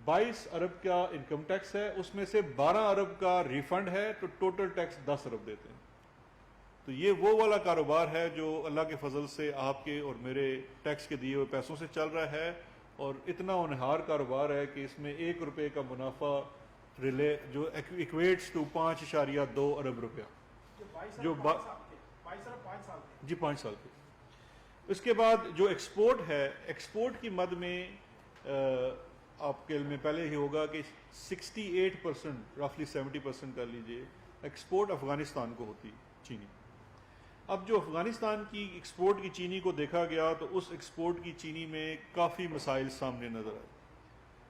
22 ارب کا انکم ٹیکس ہے، اس میں سے 12 ارب کا ریفنڈ ہے، تو ٹوٹل ٹیکس 10 ارب دیتے ہیں۔ تو یہ وہ والا کاروبار ہے جو اللہ کے فضل سے آپ کے اور میرے ٹیکس کے دیے ہوئے پیسوں سے چل رہا ہے، اور اتنا ہونہار کاروبار ہے کہ اس میں 1 روپے کا منافع جو ایکویٹس ٹو 5.2 ارب روپیہ، جو 5 سال کے۔ اس کے بعد جو ایکسپورٹ ہے، ایکسپورٹ کی مد میں آپ کے علم میں پہلے ہی ہوگا کہ 68%، رفلی 70% کر لیجئے، ایکسپورٹ افغانستان کو ہوتی چینی. اب جو افغانستان کی ایکسپورٹ کی چینی کو دیکھا گیا تو اس ایکسپورٹ کی چینی میں کافی مسائل سامنے نظر آئے.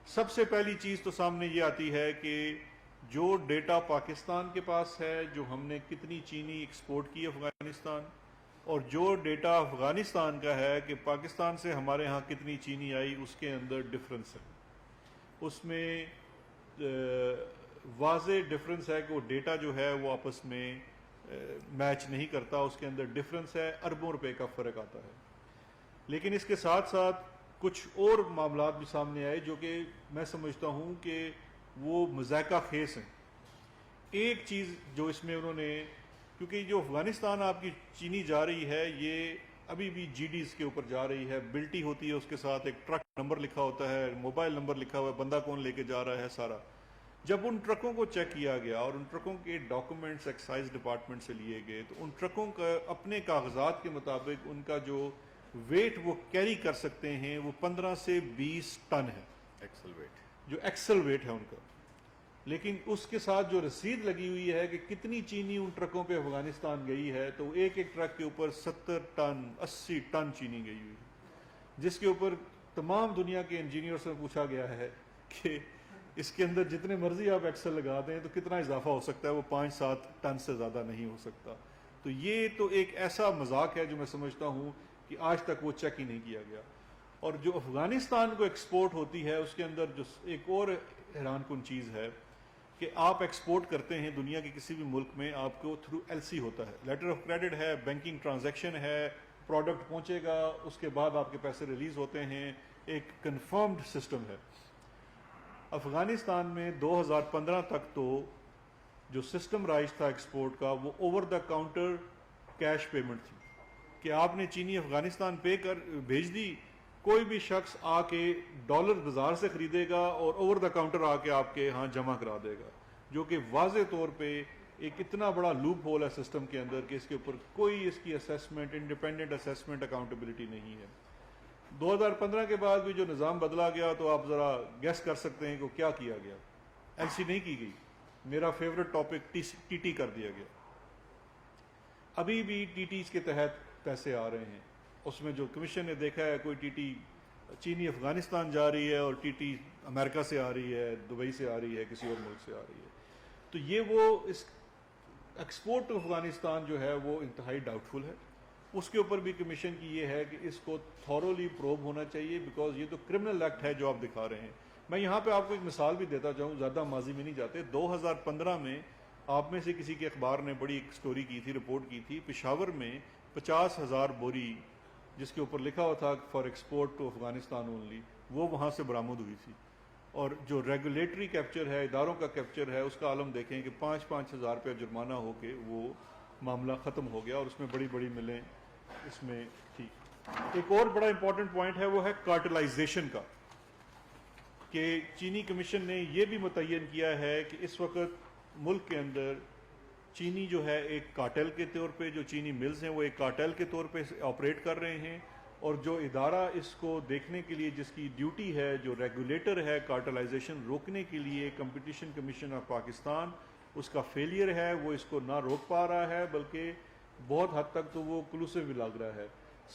سب سے پہلی چیز تو سامنے یہ آتی ہے کہ جو ڈیٹا پاکستان کے پاس ہے, جو ہم نے کتنی چینی ایکسپورٹ کی افغانستان, اور جو ڈیٹا افغانستان کا ہے کہ پاکستان سے ہمارے ہاں کتنی چینی آئی, اس کے اندر ڈفرنس ہے. اس میں واضح ڈفرنس ہے کہ وہ ڈیٹا جو ہے وہ آپس میں میچ نہیں کرتا, اس کے اندر ڈفرنس ہے, اربوں روپے کا فرق آتا ہے. لیکن اس کے ساتھ ساتھ کچھ اور معاملات بھی سامنے آئے جو کہ میں سمجھتا ہوں کہ وہ مذائقہ خیز ہیں. ایک چیز جو اس میں انہوں نے, کیونکہ جو افغانستان آپ کی چینی جا رہی ہے یہ ابھی بھی جی ڈیز کے اوپر جا رہی ہے, بلٹی ہوتی ہے, اس کے ساتھ ایک ٹرک نمبر لکھا ہوتا ہے, موبائل نمبر لکھا ہوا ہے, بندہ کون لے کے جا رہا ہے سارا. جب ان ٹرکوں کو چیک کیا گیا اور ان ٹرکوں کے ڈاکومنٹس ایکسائز ڈپارٹمنٹ سے لیے گئے تو ان ٹرکوں کا اپنے کاغذات کے مطابق ان کا جو ویٹ وہ کیری کر سکتے ہیں وہ 15 سے 20 ٹن ہے, ایکسل ویٹ, جو ایکسل ویٹ ہے ان کا. لیکن اس کے ساتھ جو رسید لگی ہوئی ہے کہ کتنی چینی ان ٹرکوں پہ افغانستان گئی ہے, تو ایک ایک ٹرک کے اوپر 70 ٹن 80 ٹن چینی گئی ہوئی ہے, جس کے اوپر تمام دنیا کے انجینئر سے پوچھا گیا ہے کہ اس کے اندر جتنے مرضی آپ ایکسل لگا دیں تو کتنا اضافہ ہو سکتا ہے, وہ 5-7 ٹن سے زیادہ نہیں ہو سکتا. تو یہ تو ایک ایسا مذاق ہے جو میں سمجھتا ہوں کہ آج تک وہ چیک ہی نہیں کیا گیا. اور جو افغانستان کو ایکسپورٹ ہوتی ہے اس کے اندر جو ایک اور حیران کن چیز ہے کہ آپ ایکسپورٹ کرتے ہیں دنیا کے کسی بھی ملک میں, آپ کو تھرو ایل سی ہوتا ہے, لیٹر آف کریڈٹ ہے, بینکنگ ٹرانزیکشن ہے, پروڈکٹ پہنچے گا, اس کے بعد آپ کے پیسے ریلیز ہوتے ہیں, ایک کنفرمڈ سسٹم ہے. افغانستان میں 2015 تک تو جو سسٹم رائج تھا ایکسپورٹ کا وہ over the counter cash payment تھی کہ آپ نے چینی افغانستان بھیج دی, کوئی بھی شخص آ کے ڈالر بازار سے خریدے گا اور اوور دا کاؤنٹر آ کے آپ کے ہاں جمع کرا دے گا, جو کہ واضح طور پہ ایک اتنا بڑا لوپ ہول ہے سسٹم کے اندر کہ اس کے اوپر کوئی اس کی اسیسمنٹ, انڈیپینڈنٹ اسیسمنٹ, اکاؤنٹیبلٹی نہیں ہے. 2015 کے بعد بھی جو نظام بدلا گیا تو آپ ذرا گیس کر سکتے ہیں کہ کیا کیا گیا. ایل سی نہیں کی گئی, میرا فیوریٹ ٹاپک ٹی ٹی کر دیا گیا. ابھی بھی ٹی ٹیز کے تحت پیسے آ رہے ہیں. اس میں جو کمیشن نے دیکھا ہے کوئی ٹی ٹی چینی افغانستان جا رہی ہے اور ٹی ٹی امریکہ سے آ رہی ہے, دبئی سے آ رہی ہے, کسی اور ملک سے آ رہی ہے. تو یہ وہ اس ایکسپورٹ ٹو افغانستان جو ہے وہ انتہائی ڈاؤٹ فل ہے. اس کے اوپر بھی کمیشن کی یہ ہے کہ اس کو تھورولی پروب ہونا چاہیے, بیکاز یہ تو کرمنل ایکٹ ہے جو آپ دکھا رہے ہیں. میں یہاں پہ آپ کو ایک مثال بھی دیتا چاہوں, زیادہ ماضی میں نہیں جاتے. 2015 میں آپ میں سے کسی کے اخبار نے بڑی ایک سٹوری کی تھی, رپورٹ کی تھی, پشاور میں 50,000 بوری جس کے اوپر لکھا ہوا تھا for export to Afghanistan only, وہ وہاں سے برآمد ہوئی تھی. اور جو ریگولیٹری کیپچر ہے, اداروں کا کیپچر ہے, اس کا عالم دیکھیں کہ 5-5 ہزار روپے جرمانہ ہو کے وہ معاملہ ختم ہو گیا, اور اس میں بڑی بڑی ملیں اس میں تھی. ایک اور بڑا امپورٹنٹ پوائنٹ ہے وہ ہے کارٹلائزیشن کا, کہ چینی کمیشن نے یہ بھی متعین کیا ہے کہ اس وقت ملک کے اندر چینی جو ہے ایک کارٹل کے طور پہ, جو چینی ملز ہیں وہ ایک کارٹل کے طور پہ آپریٹ کر رہے ہیں, اور جو ادارہ اس کو دیکھنے کے لیے جس کی ڈیوٹی ہے, جو ریگولیٹر ہے کارٹلائزیشن روکنے کے لیے, کمپٹیشن کمیشن آف پاکستان, اس کا فیلئر ہے, وہ اس کو نہ روک پا رہا ہے بلکہ بہت حد تک تو وہ کلوسیو بھی لگ رہا ہے.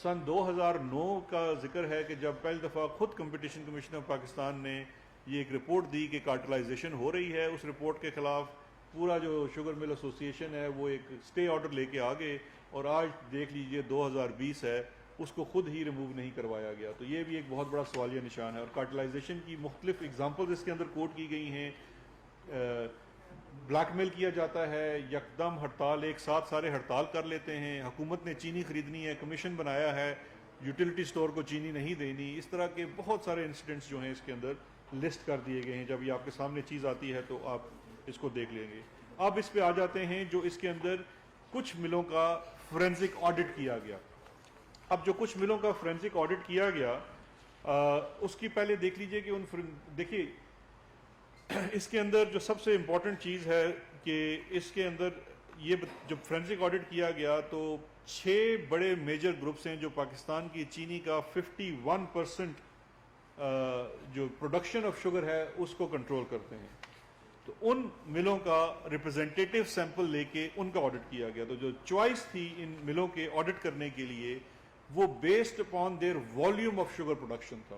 سن 2009 کا ذکر ہے کہ جب پہلی دفعہ خود کمپٹیشن کمیشن آف پاکستان نے یہ ایک رپورٹ دی کہ کارٹلائزیشن ہو رہی ہے, اس رپورٹ کے خلاف پورا جو شوگر مل ایسوسی ایشن ہے وہ ایک سٹے آرڈر لے کے آگے, اور آج دیکھ لیجئے 2020 ہے, اس کو خود ہی ریموو نہیں کروایا گیا. تو یہ بھی ایک بہت بڑا سوالیہ نشان ہے. اور کارٹلائزیشن کی مختلف اگزامپلز اس کے اندر کوٹ کی گئی ہیں. بلیک میل کیا جاتا ہے, یکدم ہڑتال, ایک ساتھ سارے ہڑتال کر لیتے ہیں, حکومت نے چینی خریدنی ہے, کمیشن بنایا ہے, یوٹیلیٹی سٹور کو چینی نہیں دینی, اس طرح کے بہت سارے انسیڈنٹس جو ہیں اس کے اندر لسٹ کر دیے گئے ہیں. جب یہ آپ کے سامنے چیز آتی ہے تو آپ اس کو دیکھ لیں گے. اب اس پہ آ جاتے ہیں جو اس کے اندر کچھ ملوں کا فورینزک آڈٹ کیا گیا. اب جو کچھ ملوں کا فورینزک آڈٹ کیا گیا اس کی پہلے دیکھ لیجئے کہ دیکھیے اس کے اندر جو سب سے امپورٹنٹ چیز ہے کہ اس کے اندر یہ جب فورینزک آڈٹ کیا گیا تو 6 بڑے میجر گروپس ہیں جو پاکستان کی چینی کا 51% جو پروڈکشن آف شوگر ہے اس کو کنٹرول کرتے ہیں. تو ان ملوں کا ریپرزینٹیٹیو سیمپل لے کے ان کا آڈٹ کیا گیا. تو جو چوائس تھی ان ملوں کے آڈٹ کرنے کے لیے وہ based upon their volume of sugar production تھا.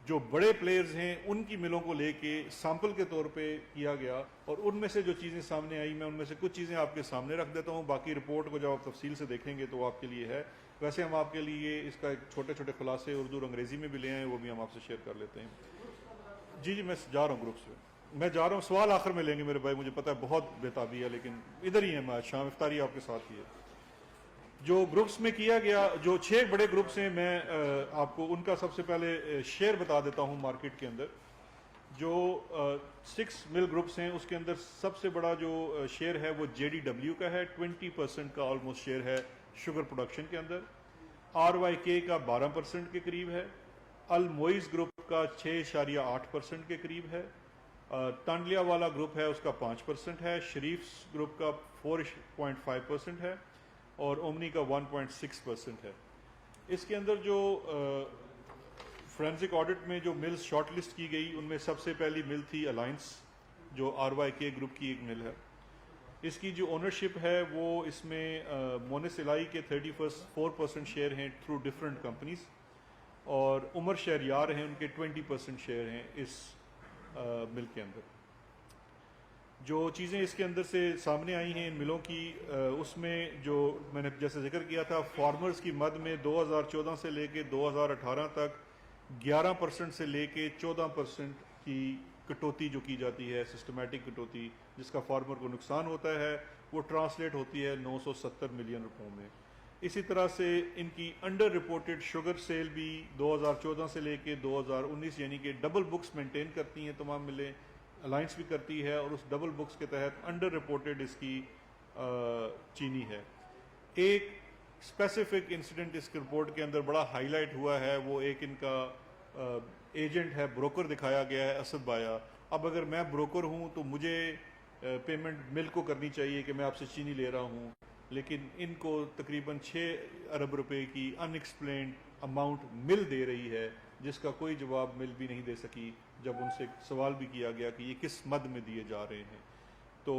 جو بڑے پلیئرز ہیں ان کی ملوں کو لے کے سیمپل کے طور پہ کیا گیا, اور ان میں سے جو چیزیں سامنے آئی میں ان میں سے کچھ چیزیں آپ کے سامنے رکھ دیتا ہوں. باقی رپورٹ کو جب آپ تفصیل سے دیکھیں گے تو وہ آپ کے لیے ہے. ویسے ہم آپ کے لیے اس کا ایک چھوٹے چھوٹے خلاصے اردو اور انگریزی میں بھی لے آئے ہیں, وہ بھی ہم آپ سے شیئر کر لیتے ہیں. جی میں جا رہا ہوں گروپس میں جا رہا ہوں. سوال آخر میں لیں گے میرے بھائی, مجھے پتا ہے بہت بےتابی ہے, لیکن ادھر ہی ہے میں شام افطاری آپ کے ساتھ ہی ہے. جو گروپس میں کیا گیا, جو 6 بڑے گروپس ہیں, میں آپ کو ان کا سب سے پہلے شیئر بتا دیتا ہوں مارکیٹ کے اندر. جو 6 مل گروپس ہیں اس کے اندر سب سے بڑا جو شیئر ہے وہ JDW کا ہے. 20% کا آلموسٹ شیئر ہے شوگر پروڈکشن کے اندر. RYK کا 12% کے قریب ہے. الموئز گروپ کا 6.8% کے قریب ہے. تانڈلیا والا گروپ ہے اس کا 5% ہے. شریفس گروپ کا 4.5% ہے, اور اومنی کا 1.6% ہے. اس کے اندر جو فورینسک آڈٹ میں جو ملز شارٹ لسٹ کی گئی ان میں سب سے پہلی مل تھی الائنس, جو RYK گروپ کی ایک مل ہے. اس کی جو اونرشپ ہے وہ اس میں مونس الائی کے 34% شیئر ہیں تھرو ڈفرینٹ کمپنیز, اور عمر شہریار ہیں ان کے 20% شیئر ہیں اس مل کے اندر. جو چیزیں اس کے اندر سے سامنے آئی ہیں ان ملوں کی, اس میں جو میں نے جیسے ذکر کیا تھا, فارمرز کی مد میں 2014 سے لے کے 2018 تک 11% سے لے کے 14% کی کٹوتی جو کی جاتی ہے, سسٹمیٹک کٹوتی جس کا فارمر کو نقصان ہوتا ہے, وہ ٹرانسلیٹ ہوتی ہے 970 ملین روپوں میں. اسی طرح سے ان کی انڈر رپورٹڈ شوگر سیل بھی 2014 سے لے کے 2019 یعنی کہ ڈبل بکس مینٹین کرتی ہیں تمام ملیں, الائنس بھی کرتی ہے, اور اس ڈبل بکس کے تحت انڈر رپورٹڈ اس کی چینی ہے. ایک اسپیسیفک انسیڈنٹ اس رپورٹ کے اندر بڑا ہائی لائٹ ہوا ہے, وہ ایک ان کا ایجنٹ ہے, بروکر دکھایا گیا ہے, اسد بایا. اب اگر میں بروکر ہوں تو مجھے پیمنٹ مل کو کرنی چاہیے کہ میں آپ سے چینی لے رہا ہوں, لیکن ان کو تقریباً 6 ارب روپے کی ان ایکسپلینڈ اماؤنٹ مل دے رہی ہے, جس کا کوئی جواب مل بھی نہیں دے سکی جب ان سے سوال بھی کیا گیا کہ یہ کس مد میں دیے جا رہے ہیں. تو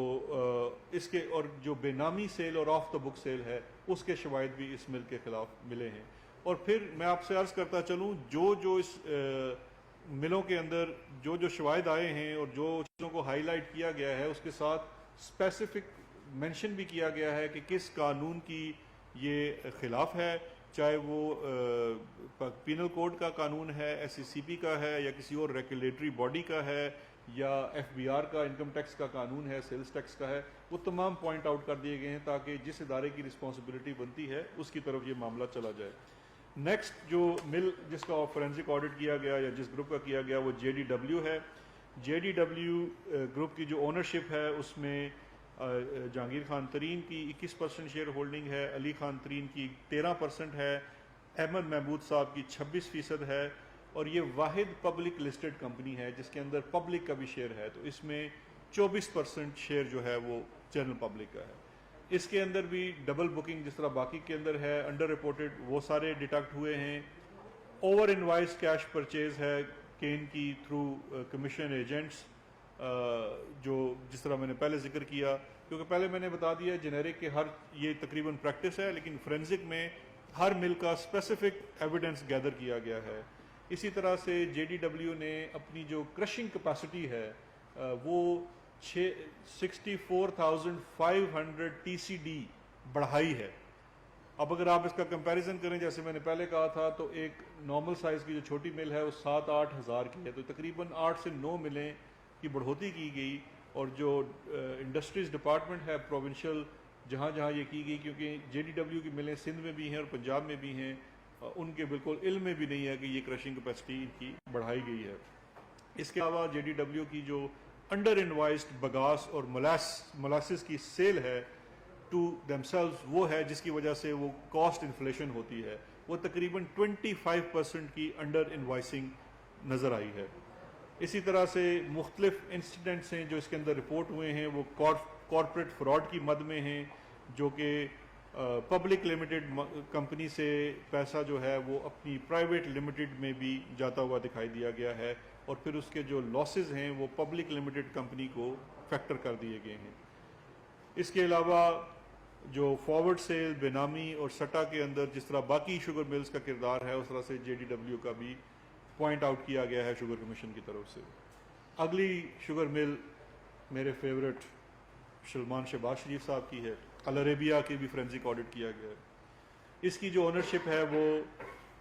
اس کے اور جو بے نامی سیل اور آف دا بک سیل ہے اس کے شواہد بھی اس مل کے خلاف ملے ہیں. اور پھر میں آپ سے عرض کرتا چلوں, جو اس ملوں کے اندر جو شواہد آئے ہیں اور جو چیزوں کو ہائی لائٹ کیا گیا ہے اس کے ساتھ اسپیسیفک مینشن بھی کیا گیا ہے کہ کس قانون کی یہ خلاف ہے, چاہے وہ پینل کوڈ کا قانون ہے, SCCP کا ہے, یا کسی اور ریگولیٹری باڈی کا ہے, یا FBR کا انکم ٹیکس کا قانون ہے, سیلز ٹیکس کا ہے. وہ تمام پوائنٹ آؤٹ کر دیے گئے ہیں تاکہ جس ادارے کی رسپانسبلٹی بنتی ہے اس کی طرف یہ معاملہ چلا جائے. نیکسٹ جو مل جس کا فورینسک آڈٹ کیا گیا یا جس گروپ کا کیا گیا وہ JDW ہے. JDW گروپ کی جو اونرشپ ہے اس میں جہانگیر خان ترین کی 21% شیئر ہولڈنگ ہے, علی خان ترین کی 13% ہے, احمد محمود صاحب کی 26% ہے, اور یہ واحد پبلک لسٹڈ کمپنی ہے جس کے اندر پبلک کا بھی شیئر ہے. تو اس میں 24% شیئر جو ہے وہ جنرل پبلک کا ہے. اس کے اندر بھی ڈبل بکنگ جس طرح باقی کے اندر ہے, انڈر رپورٹڈ وہ سارے ڈیٹیکٹ ہوئے ہیں. اوور انوائس کیش پرچیز ہے کین کی تھرو کمیشن ایجنٹس, جو جس طرح میں نے پہلے ذکر کیا, کیونکہ پہلے میں نے بتا دیا جنیرک کہ ہر یہ تقریباً پریکٹس ہے, لیکن فورینسک میں ہر مل کا اسپیسیفک ایویڈنس گیدر کیا گیا ہے. اسی طرح سے JDW نے اپنی جو کرشنگ کیپیسٹی ہے وہ 64,500 TCD بڑھائی ہے. اب اگر آپ اس کا کمپیریزن کریں, جیسے میں نے پہلے کہا تھا, تو ایک نارمل سائز کی جو چھوٹی مل ہے وہ 7-8 ہزار کی ہے, تو تقریباً 8 سے 9 ملیں کی بڑھوتی کی گئی. اور جو انڈسٹریز ڈپارٹمنٹ ہے پروونشل جہاں جہاں یہ کی گئی, کیونکہ JDW کی ملیں سندھ میں بھی ہیں اور پنجاب میں بھی ہیں, ان کے بالکل علم میں بھی نہیں ہے کہ یہ کرشنگ کیپیسٹی ان کی بڑھائی گئی ہے. اس کے علاوہ JDW کی جو انڈر انوائسڈ بگاس اور مولاسس کی سیل ہے ٹو دیم سیلوز, وہ ہے جس کی وجہ سے وہ کاسٹ انفلیشن ہوتی ہے, وہ تقریباً 25% کی انڈر انوائسنگ نظر آئی ہے. اسی طرح سے مختلف انسیڈنٹس ہیں جو اس کے اندر رپورٹ ہوئے ہیں, وہ کارپوریٹ فراڈ کی مد میں ہیں, جو کہ پبلک لمیٹڈ کمپنی سے پیسہ جو ہے وہ اپنی پرائیویٹ لمیٹڈ میں بھی جاتا ہوا دکھائی دیا گیا ہے. اور پھر اس کے جو لاسز ہیں وہ پبلک لمیٹڈ کمپنی کو فیکٹر کر دیے گئے ہیں۔ اس کے علاوہ جو فارورڈ سیل، بینامی اور سٹا کے اندر جس طرح باقی شوگر ملز کا کردار ہے، اس طرح سے جے ڈی ڈبلیو کا بھی پوائنٹ آؤٹ کیا گیا ہے شوگر کمیشن کی طرف سے۔ اگلی شوگر مل میرے فیورٹ سلمان شہباز شریف صاحب کی ہے۔ العربیہ کی بھی فورینسک آڈٹ کیا گیا ہے۔ اس کی جو اونرشپ ہے وہ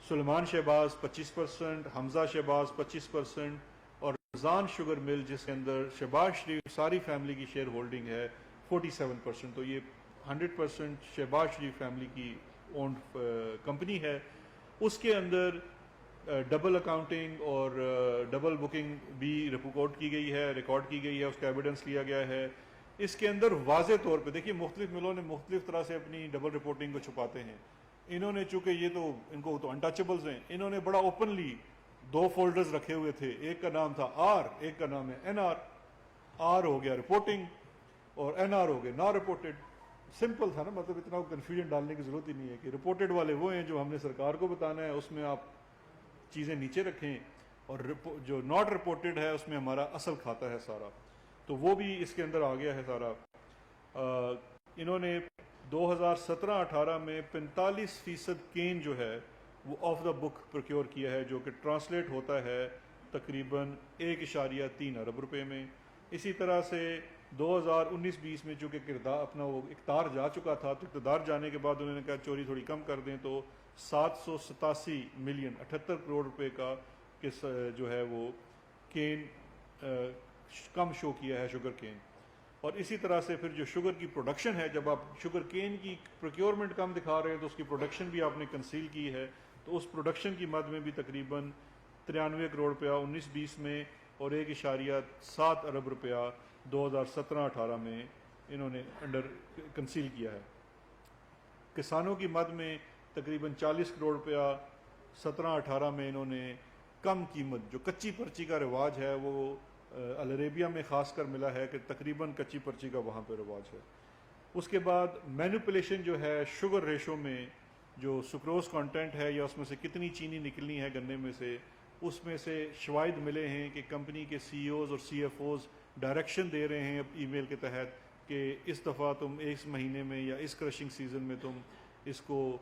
سلمان شہباز 25%، حمزہ شہباز 25% اور رمضان شوگر مل جس کے اندر شہباز شریف ساری فیملی کی شیئر ہولڈنگ ہے 47%، تو یہ 100% شہباز شریف فیملی کی اونڈ کمپنی ہے۔ اس کے اندر ڈبل اکاؤنٹنگ اور ڈبل بکنگ بھی ریکارڈ کی گئی ہے، اس کا ایویڈنس لیا گیا ہے۔ اس کے اندر واضح طور پہ دیکھیے مختلف ملوں نے مختلف طرح سے اپنی ڈبل رپورٹنگ کو چھپاتے ہیں۔ انہوں نے چونکہ یہ تو ان کو تو انٹچیبلز ہیں، انہوں نے بڑا اوپنلی 2 فولڈرز رکھے ہوئے تھے، ایک کا نام تھا آر، ایک کا نام ہے این آر۔ آر ہو گیا رپورٹنگ اور این آر ہو گیا نا رپورٹڈ۔ سمپل تھا نا، مطلب اتنا کنفیوژن ڈالنے کی ضرورت ہی نہیں ہے کہ رپورٹڈ والے وہ ہیں جو ہم نے سرکار کو بتانا ہے، اس میں آپ چیزیں نیچے رکھیں، اور جو ناٹ رپورٹڈ ہے اس میں ہمارا اصل کھاتا ہے سارا، تو وہ بھی اس کے اندر آ گیا ہے سارا۔ انہوں نے 2017-18 میں 45% کین جو ہے وہ آف دا بک پروکیور کیا ہے، جو کہ ٹرانسلیٹ ہوتا ہے تقریباً 1.3 ارب روپے میں۔ اسی طرح سے 2019-20 میں چونکہ کردار اپنا وہ اقتدار جا چکا تھا، تو اقتدار جانے کے بعد انہوں نے کہا چوری تھوڑی کم کر دیں، تو 787 ملین 78 کروڑ روپے کا جو ہے وہ کین کم شو کیا ہے، شوگر کین۔ اور اسی طرح سے پھر جو شوگر کی پروڈکشن ہے، جب آپ شوگر کین کی پروکیورمنٹ کم دکھا رہے ہیں تو اس کی پروڈکشن بھی آپ نے کنسیل کی ہے، تو اس پروڈکشن کی مد میں بھی تقریباً 93 کروڑ روپیہ 19-20 میں اور 1.7 ارب روپیہ 2017-18 میں انہوں نے انڈر کنسیل کیا ہے۔ کسانوں کی مد میں تقریباً 40 کروڑ روپیہ 17-18 میں انہوں نے کم قیمت، جو کچی پرچی کا رواج ہے وہ العربیہ میں خاص کر ملا ہے کہ تقریباً کچی پرچی کا وہاں پہ رواج ہے۔ اس کے بعد مینوپولیشن جو ہے شوگر ریشو میں، جو سکروز کانٹینٹ ہے یا اس میں سے کتنی چینی نکلنی ہے گنے میں سے، اس میں سے شواہد ملے ہیں کہ کمپنی کے سی اوز اور سی ایف اوز ڈائریکشن دے رہے ہیں ای میل کے تحت کہ اس دفعہ تم اس مہینے میں یا اس کرشنگ سیزن میں تم اس کو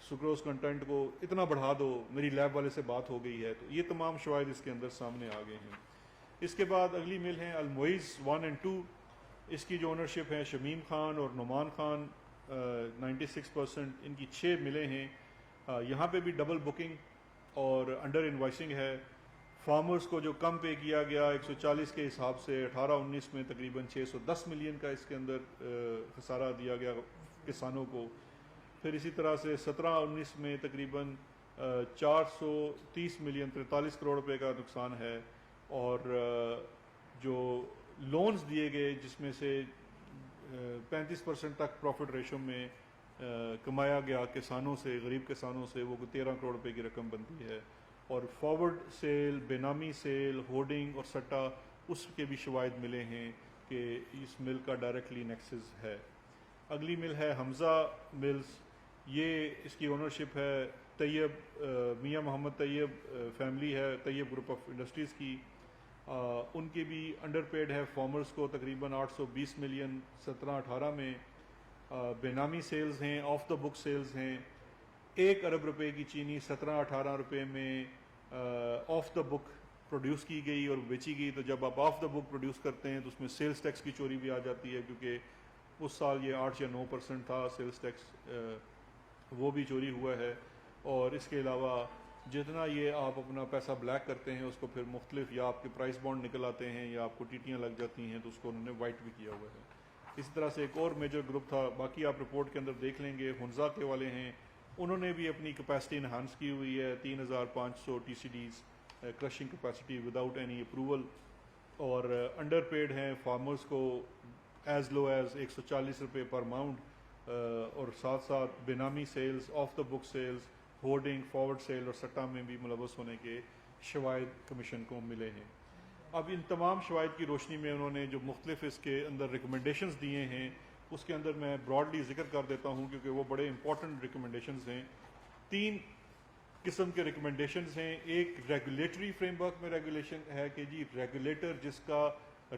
سکروز کنٹینٹ کو اتنا بڑھا دو، میری لیب والے سے بات ہو گئی ہے۔ تو یہ تمام شواہد اس کے اندر سامنے آ گئے ہیں۔ اس کے بعد اگلی مل ہیں المعز 1 اور 2۔ اس کی جو اونرشپ ہے شمیم خان اور نعمان خان 96%، ان کی 6 ملیں ہیں۔ یہاں پہ بھی ڈبل بکنگ اور انڈر انوائسنگ ہے۔ فارمرز کو جو کم پے کیا گیا 140 کے حساب سے 18-19 میں تقریباً 610 ملین کا اس کے اندر خسارہ دیا گیا کسانوں کو۔ پھر اسی طرح سے 17-19 میں تقریباً 430 ملین 43 کروڑ روپے کا نقصان ہے، اور جو لونز دیے گئے جس میں سے 35% تک پروفٹ ریشو میں کمایا گیا کسانوں سے، غریب کسانوں سے، وہ 13 کروڑ روپے کی رقم بنتی ہے۔ اور forward cell, benami cell, holding اور سٹا، اس کے بھی شواہد ملے ہیں کہ اس مل کا ڈائریکٹلی نیکسس ہے۔ اگلی مل ہے حمزہ ملز، یہ اس کی اونرشپ ہے طیب میاں محمد طیب فیملی ہے، طیب گروپ آف انڈسٹریز کی۔ ان کی بھی انڈر پیڈ ہے فارمرز کو تقریباً 820 ملین 17-18 میں۔ بینامی سیلز ہیں، آف دا بک سیلز ہیں۔ 1 ارب روپے کی چینی 17-18 روپے میں آف دا بک پروڈیوس کی گئی اور بیچی گئی۔ تو جب آپ آف دا بک پروڈیوس کرتے ہیں تو اس میں سیلز ٹیکس کی چوری بھی آ جاتی ہے، کیونکہ اس سال یہ 8 یا 9% تھا سیلز ٹیکس، وہ بھی چوری ہوا ہے۔ اور اس کے علاوہ جتنا یہ آپ اپنا پیسہ بلیک کرتے ہیں اس کو پھر مختلف یا آپ کے پرائس بانڈ نکل آتے ہیں یا آپ کو ٹیٹیاں لگ جاتی ہیں، تو اس کو انہوں نے وائٹ بھی کیا ہوا ہے۔ اسی طرح سے ایک اور میجر گروپ تھا، باقی آپ رپورٹ کے اندر دیکھ لیں گے، ہنزا کے والے ہیں، انہوں نے بھی اپنی کیپیسٹی انہانس کی ہوئی ہے، 3500 T C Ds crushing capacity without any approval, اور انڈر پیڈ ہیں فارمرز کو ایز لو ایز 140 روپے پر ماؤنٹ، اور ساتھ ساتھ benami sales, off the book sales, holding, forward sale اور سٹا میں بھی ملوث ہونے کے شواہد کمیشن کو ملے ہیں۔ اب ان تمام شواہد کی روشنی میں انہوں نے جو مختلف اس کے اندر ریکمنڈیشنز دیے ہیں، اس کے اندر میں براڈلی ذکر کر دیتا ہوں کیونکہ وہ بڑے امپورٹنٹ ریکمنڈیشنز ہیں۔ 3 قسم کے ریکمنڈیشنز ہیں. ایک ریگولیٹری فریم ورک میں ریگولیشن ہے کہ جی ریگولیٹر جس کا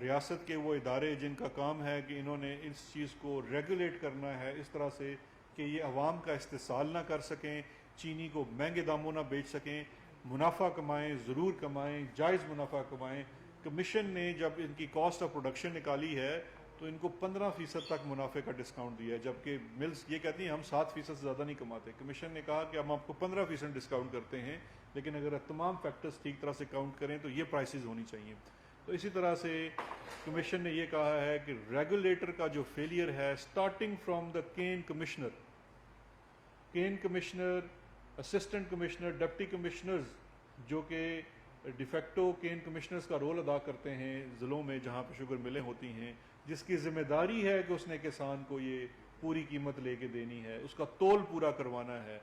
ریاست کے وہ ادارے جن کا کام ہے کہ انہوں نے اس چیز کو ریگولیٹ کرنا ہے اس طرح سے کہ یہ عوام کا استحصال نہ کر سکیں, چینی کو مہنگے داموں نہ بیچ سکیں, منافع کمائیں, ضرور کمائیں, جائز منافع کمائیں. کمیشن نے جب ان کی کاسٹ آف پروڈکشن نکالی ہے تو ان کو 15% تک منافع کا ڈسکاؤنٹ دیا ہے, جبکہ ملز یہ کہتی ہیں ہم 7% سے زیادہ نہیں کماتے. کمیشن نے کہا کہ ہم آپ کو 15% ڈسکاؤنٹ کرتے ہیں, لیکن اگر تمام فیکٹرز ٹھیک طرح سے کاؤنٹ کریں تو یہ پرائسز ہونی چاہیے. تو اسی طرح سے کمیشن نے یہ کہا ہے کہ ریگولیٹر کا جو فیلئر ہے starting from the can commissioner, assistant commissioner, deputy commissioners جو کہ ڈیفیکٹو کین کمشنرز کا رول ادا کرتے ہیں ضلعوں میں جہاں پہ شوگر ملیں ہوتی ہیں, جس کی ذمہ داری ہے کہ اس نے کسان کو یہ پوری قیمت لے کے دینی ہے, اس کا تول پورا کروانا ہے,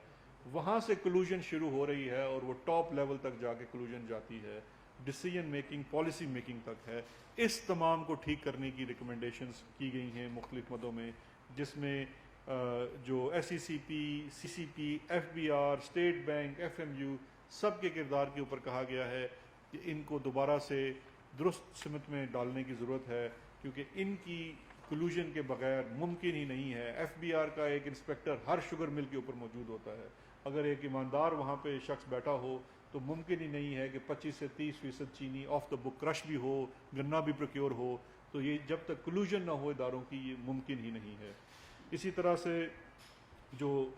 وہاں سے کلوژن شروع ہو رہی ہے اور وہ ٹاپ لیول تک جا کے کلوژن جاتی ہے, ڈیسیجن میکنگ, پالیسی میکنگ تک ہے. اس تمام کو ٹھیک کرنے کی ریکمنڈیشنز کی گئی ہیں مختلف مدوں میں, جس میں جو S E C P, C C P, F B R, state bank, F M U, سب کے کردار کے اوپر کہا گیا ہے کہ ان کو دوبارہ سے درست سمت میں ڈالنے کی ضرورت ہے, کیونکہ ان کی کلوژن کے بغیر ممکن ہی نہیں ہے. ایف بی آر کا ایک انسپیکٹر ہر شوگر مل کے اوپر موجود ہوتا ہے. اگر ایک ایماندار وہاں پہ شخص بیٹھا ہو تو ممکن ہی نہیں ہے کہ 25 سے 30% چینی آف دا بک کرش بھی ہو, گنا بھی پروکیور ہو. تو یہ جب تک کلوژن نہ ہو اداروں کی یہ ممکن ہی نہیں ہے. اسی طرح سے جو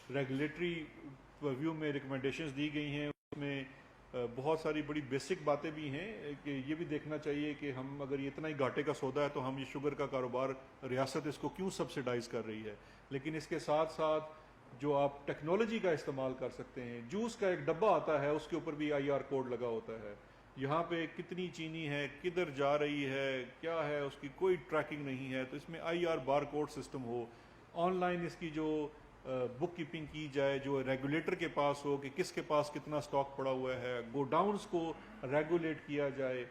ریگولیٹری ویو میں ریکمنڈیشنز دی گئی ہیں اس میں بہت ساری بڑی بیسک باتیں بھی ہیں کہ یہ بھی دیکھنا چاہیے کہ ہم اگر یہ اتنا ہی گھاٹے کا سودا ہے تو ہم یہ شوگر کا کاروبار ریاست اس کو کیوں سبسیڈائز کر رہی ہے. لیکن اس کے ساتھ ساتھ جو آپ ٹیکنالوجی کا استعمال کر سکتے ہیں, جوس کا ایک ڈبہ آتا ہے اس کے اوپر بھی آئی آر کوڈ لگا ہوتا ہے, یہاں پہ کتنی چینی ہے, کدھر جا رہی ہے, کیا ہے, اس کی کوئی ٹریکنگ نہیں ہے. تو اس میں I R bar code system ہو, آن لائن اس کی جو بک کیپنگ کی جائے جو ریگولیٹر کے پاس ہو کہ کس کے پاس کتنا سٹاک پڑا ہوا ہے, گو ڈاؤنز کو ریگولیٹ کیا جائے,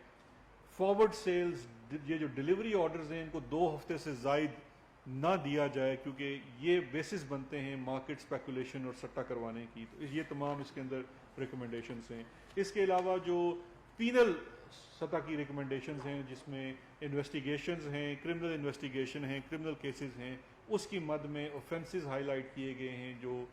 فارورڈ سیلز, یہ جو ڈیلیوری آرڈرز ہیں ان کو 2 ہفتے سے زائد نہ دیا جائے کیونکہ یہ بیسس بنتے ہیں مارکیٹ اسپیکولیشن اور سٹا کروانے کی. تو یہ تمام اس کے اندر ریکمنڈیشنز ہیں. اس کے علاوہ جو پینل سطح کی ریکمنڈیشنز ہیں جس میں انویسٹیگیشنز ہیں, کرمنل انویسٹیگیشن ہیں, کرمنل کیسز ہیں, اس کی مد میں اوفینسز ہائی لائٹ کیے گئے ہیں جو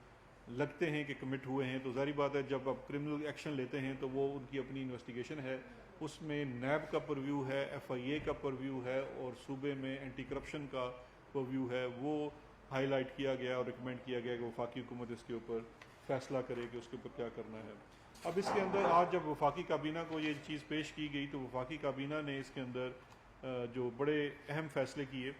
لگتے ہیں کہ کمٹ ہوئے ہیں. تو ظاہری بات ہے جب آپ کرمنل ایکشن لیتے ہیں تو وہ ان کی اپنی انویسٹیگیشن ہے, اس میں نیب کا پرویو ہے, ایف آئی اے کا پرویو ہے اور صوبے میں اینٹی کرپشن کا پرویو ہے. وہ ہائی لائٹ کیا گیا اور ریکمینڈ کیا گیا کہ وفاقی حکومت اس کے اوپر فیصلہ کرے کہ اس کے اوپر کیا کرنا ہے. اب اس کے اندر آج جب وفاقی کابینہ کو یہ چیز پیش کی گئی تو وفاقی کابینہ نے اس کے اندر جو بڑے اہم فیصلے کیے.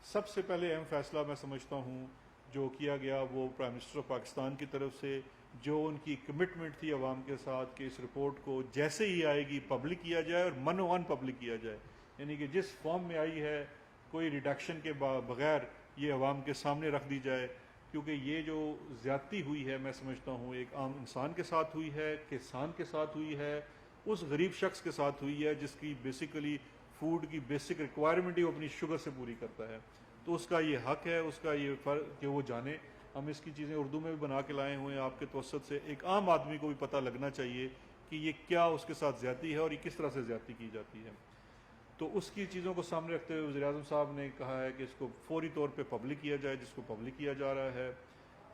سب سے پہلے اہم فیصلہ میں سمجھتا ہوں جو کیا گیا وہ پرائم منسٹر آف پاکستان کی طرف سے جو ان کی کمٹمنٹ تھی عوام کے ساتھ کہ اس رپورٹ کو جیسے ہی آئے گی پبلک کیا جائے اور من پبلک کیا جائے, یعنی کہ جس فارم میں آئی ہے کوئی ریڈکشن کے بغیر یہ عوام کے سامنے رکھ دی جائے. کیونکہ یہ جو زیادتی ہوئی ہے میں سمجھتا ہوں ایک عام انسان کے ساتھ ہوئی ہے, کسان کے ساتھ ہوئی ہے, اس غریب شخص کے ساتھ ہوئی ہے جس کی بیسیکلی فوڈ کی بیسک ریکوائرمنٹ ہی وہ اپنی شوگر سے پوری کرتا ہے. تو اس کا یہ حق ہے, اس کا یہ فرق کہ وہ جانے. ہم اس کی چیزیں اردو میں بھی بنا کے لائے ہوئے ہیں آپ کے توسط سے, ایک عام آدمی کو بھی پتہ لگنا چاہیے کہ یہ کیا اس کے ساتھ زیادتی ہے اور یہ کس طرح سے زیادتی کی جاتی ہے. تو اس کی چیزوں کو سامنے رکھتے ہوئے وزیر اعظم صاحب نے کہا ہے کہ اس کو فوری طور پہ پبلک کیا جائے جس کو پبلک کیا جا رہا ہے.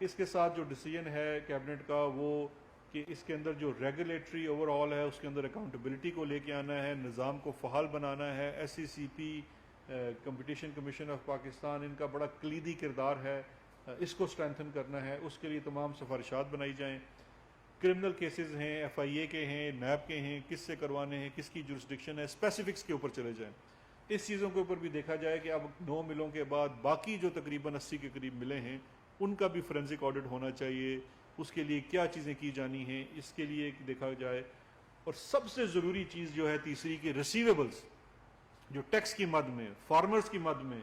اس کے ساتھ جو ڈیسیجن ہے کیبنٹ کا وہ کہ اس کے اندر جو ریگولیٹری اوور آل ہے اس کے اندر اکاؤنٹیبلٹی کو لے کے آنا ہے, نظام کو فعال بنانا ہے. S E C P, competition commission of Pakistan, ان کا بڑا کلیدی کردار ہے, اس کو اسٹرینتھن کرنا ہے. اس کے لیے تمام سفارشات بنائی جائیں. کرمنل کیسز ہیں, ایف آئی اے کے ہیں, نیب کے ہیں, کس سے کروانے ہیں, کس کی جورسڈکشن ہے, اسپیسیفکس کے اوپر چلے جائیں. اس چیزوں کے اوپر بھی دیکھا جائے کہ اب 9 ملوں کے بعد باقی جو تقریباً 80 کے قریب ملے ہیں ان کا بھی فورینسک آڈٹ ہونا چاہیے. اس کے لیے کیا چیزیں کی جانی ہیں اس کے لیے دیکھا جائے. اور سب سے ضروری چیز جو ہے تیسری کہ ریسیویبلز جو ٹیکس کی مد میں, فارمرز کی مد میں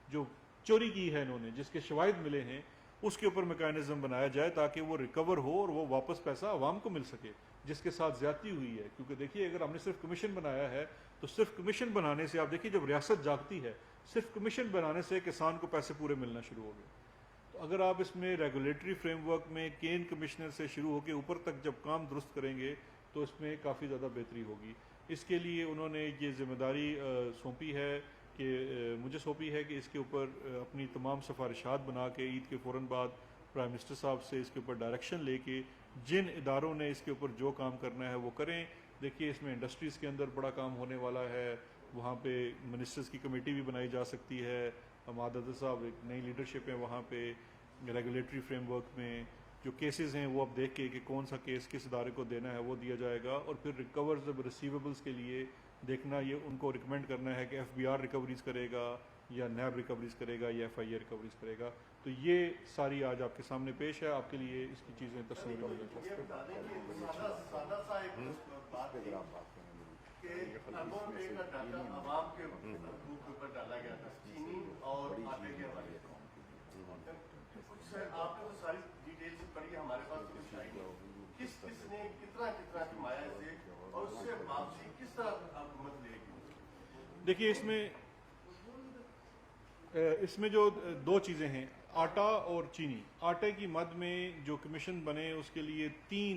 جو چوری کی ہے انہوں نے, جس کے شواہد ملے ہیں, اس کے اوپر میکانزم بنایا جائے تاکہ وہ ریکور ہو اور وہ واپس پیسہ عوام کو مل سکے جس کے ساتھ زیادتی ہوئی ہے. کیونکہ دیکھیے اگر ہم نے صرف کمیشن بنایا ہے تو صرف کمیشن بنانے سے آپ دیکھیے جب ریاست جاگتی ہے صرف کمیشن بنانے سے کسان کو پیسے پورے ملنا شروع ہو گئے. تو اگر آپ اس میں ریگولیٹری فریم ورک میں کین کمشنر سے شروع ہو کے اوپر تک جب کام درست کریں گے تو اس میں کافی زیادہ بہتری ہوگی. اس کے لیے انہوں نے یہ ذمہ داری سونپی ہے کہ مجھے سونپی ہے کہ اس کے اوپر اپنی تمام سفارشات بنا کے عید کے فوراً بعد پرائم منسٹر صاحب سے اس کے اوپر ڈائریکشن لے کے جن اداروں نے اس کے اوپر جو کام کرنا ہے وہ کریں. دیکھیے اس میں انڈسٹریز کے اندر بڑا کام ہونے والا ہے, وہاں پہ منسٹرز کی کمیٹی بھی بنائی جا سکتی ہے. حماد عدل صاحب ایک نئی لیڈرشپ ہے وہاں پہ. ریگولیٹری فریم ورک میں جو کیسز ہیں وہ اب دیکھ کے کہ کون سا کیس کس ادارے کو دینا ہے وہ دیا جائے گا, اور پھر ریکورز ریسیویبلس کے لیے دیکھنا, یہ ان کو ریکمینڈ کرنا ہے کہ ایف بی آر ریکوریز کرے گا یا نیب ریکوریز کرے گا یا ایف آئی اے ریکوریز کرے گا. تو یہ ساری آج آپ کے سامنے پیش ہے, آپ کے لیے اس کی چیزیں تصویر آپ نے تو ساری ڈیٹیل پڑھی, ہمارے پاس کچھ آئی کس کس نے کتنا کمایا سے اور اس سے واپسی کس طرح حکومت لے گی. دیکھیے اس میں جو دو چیزیں ہیں, آٹا اور چینی. آٹے کی مد میں جو کمیشن بنے اس کے لیے 3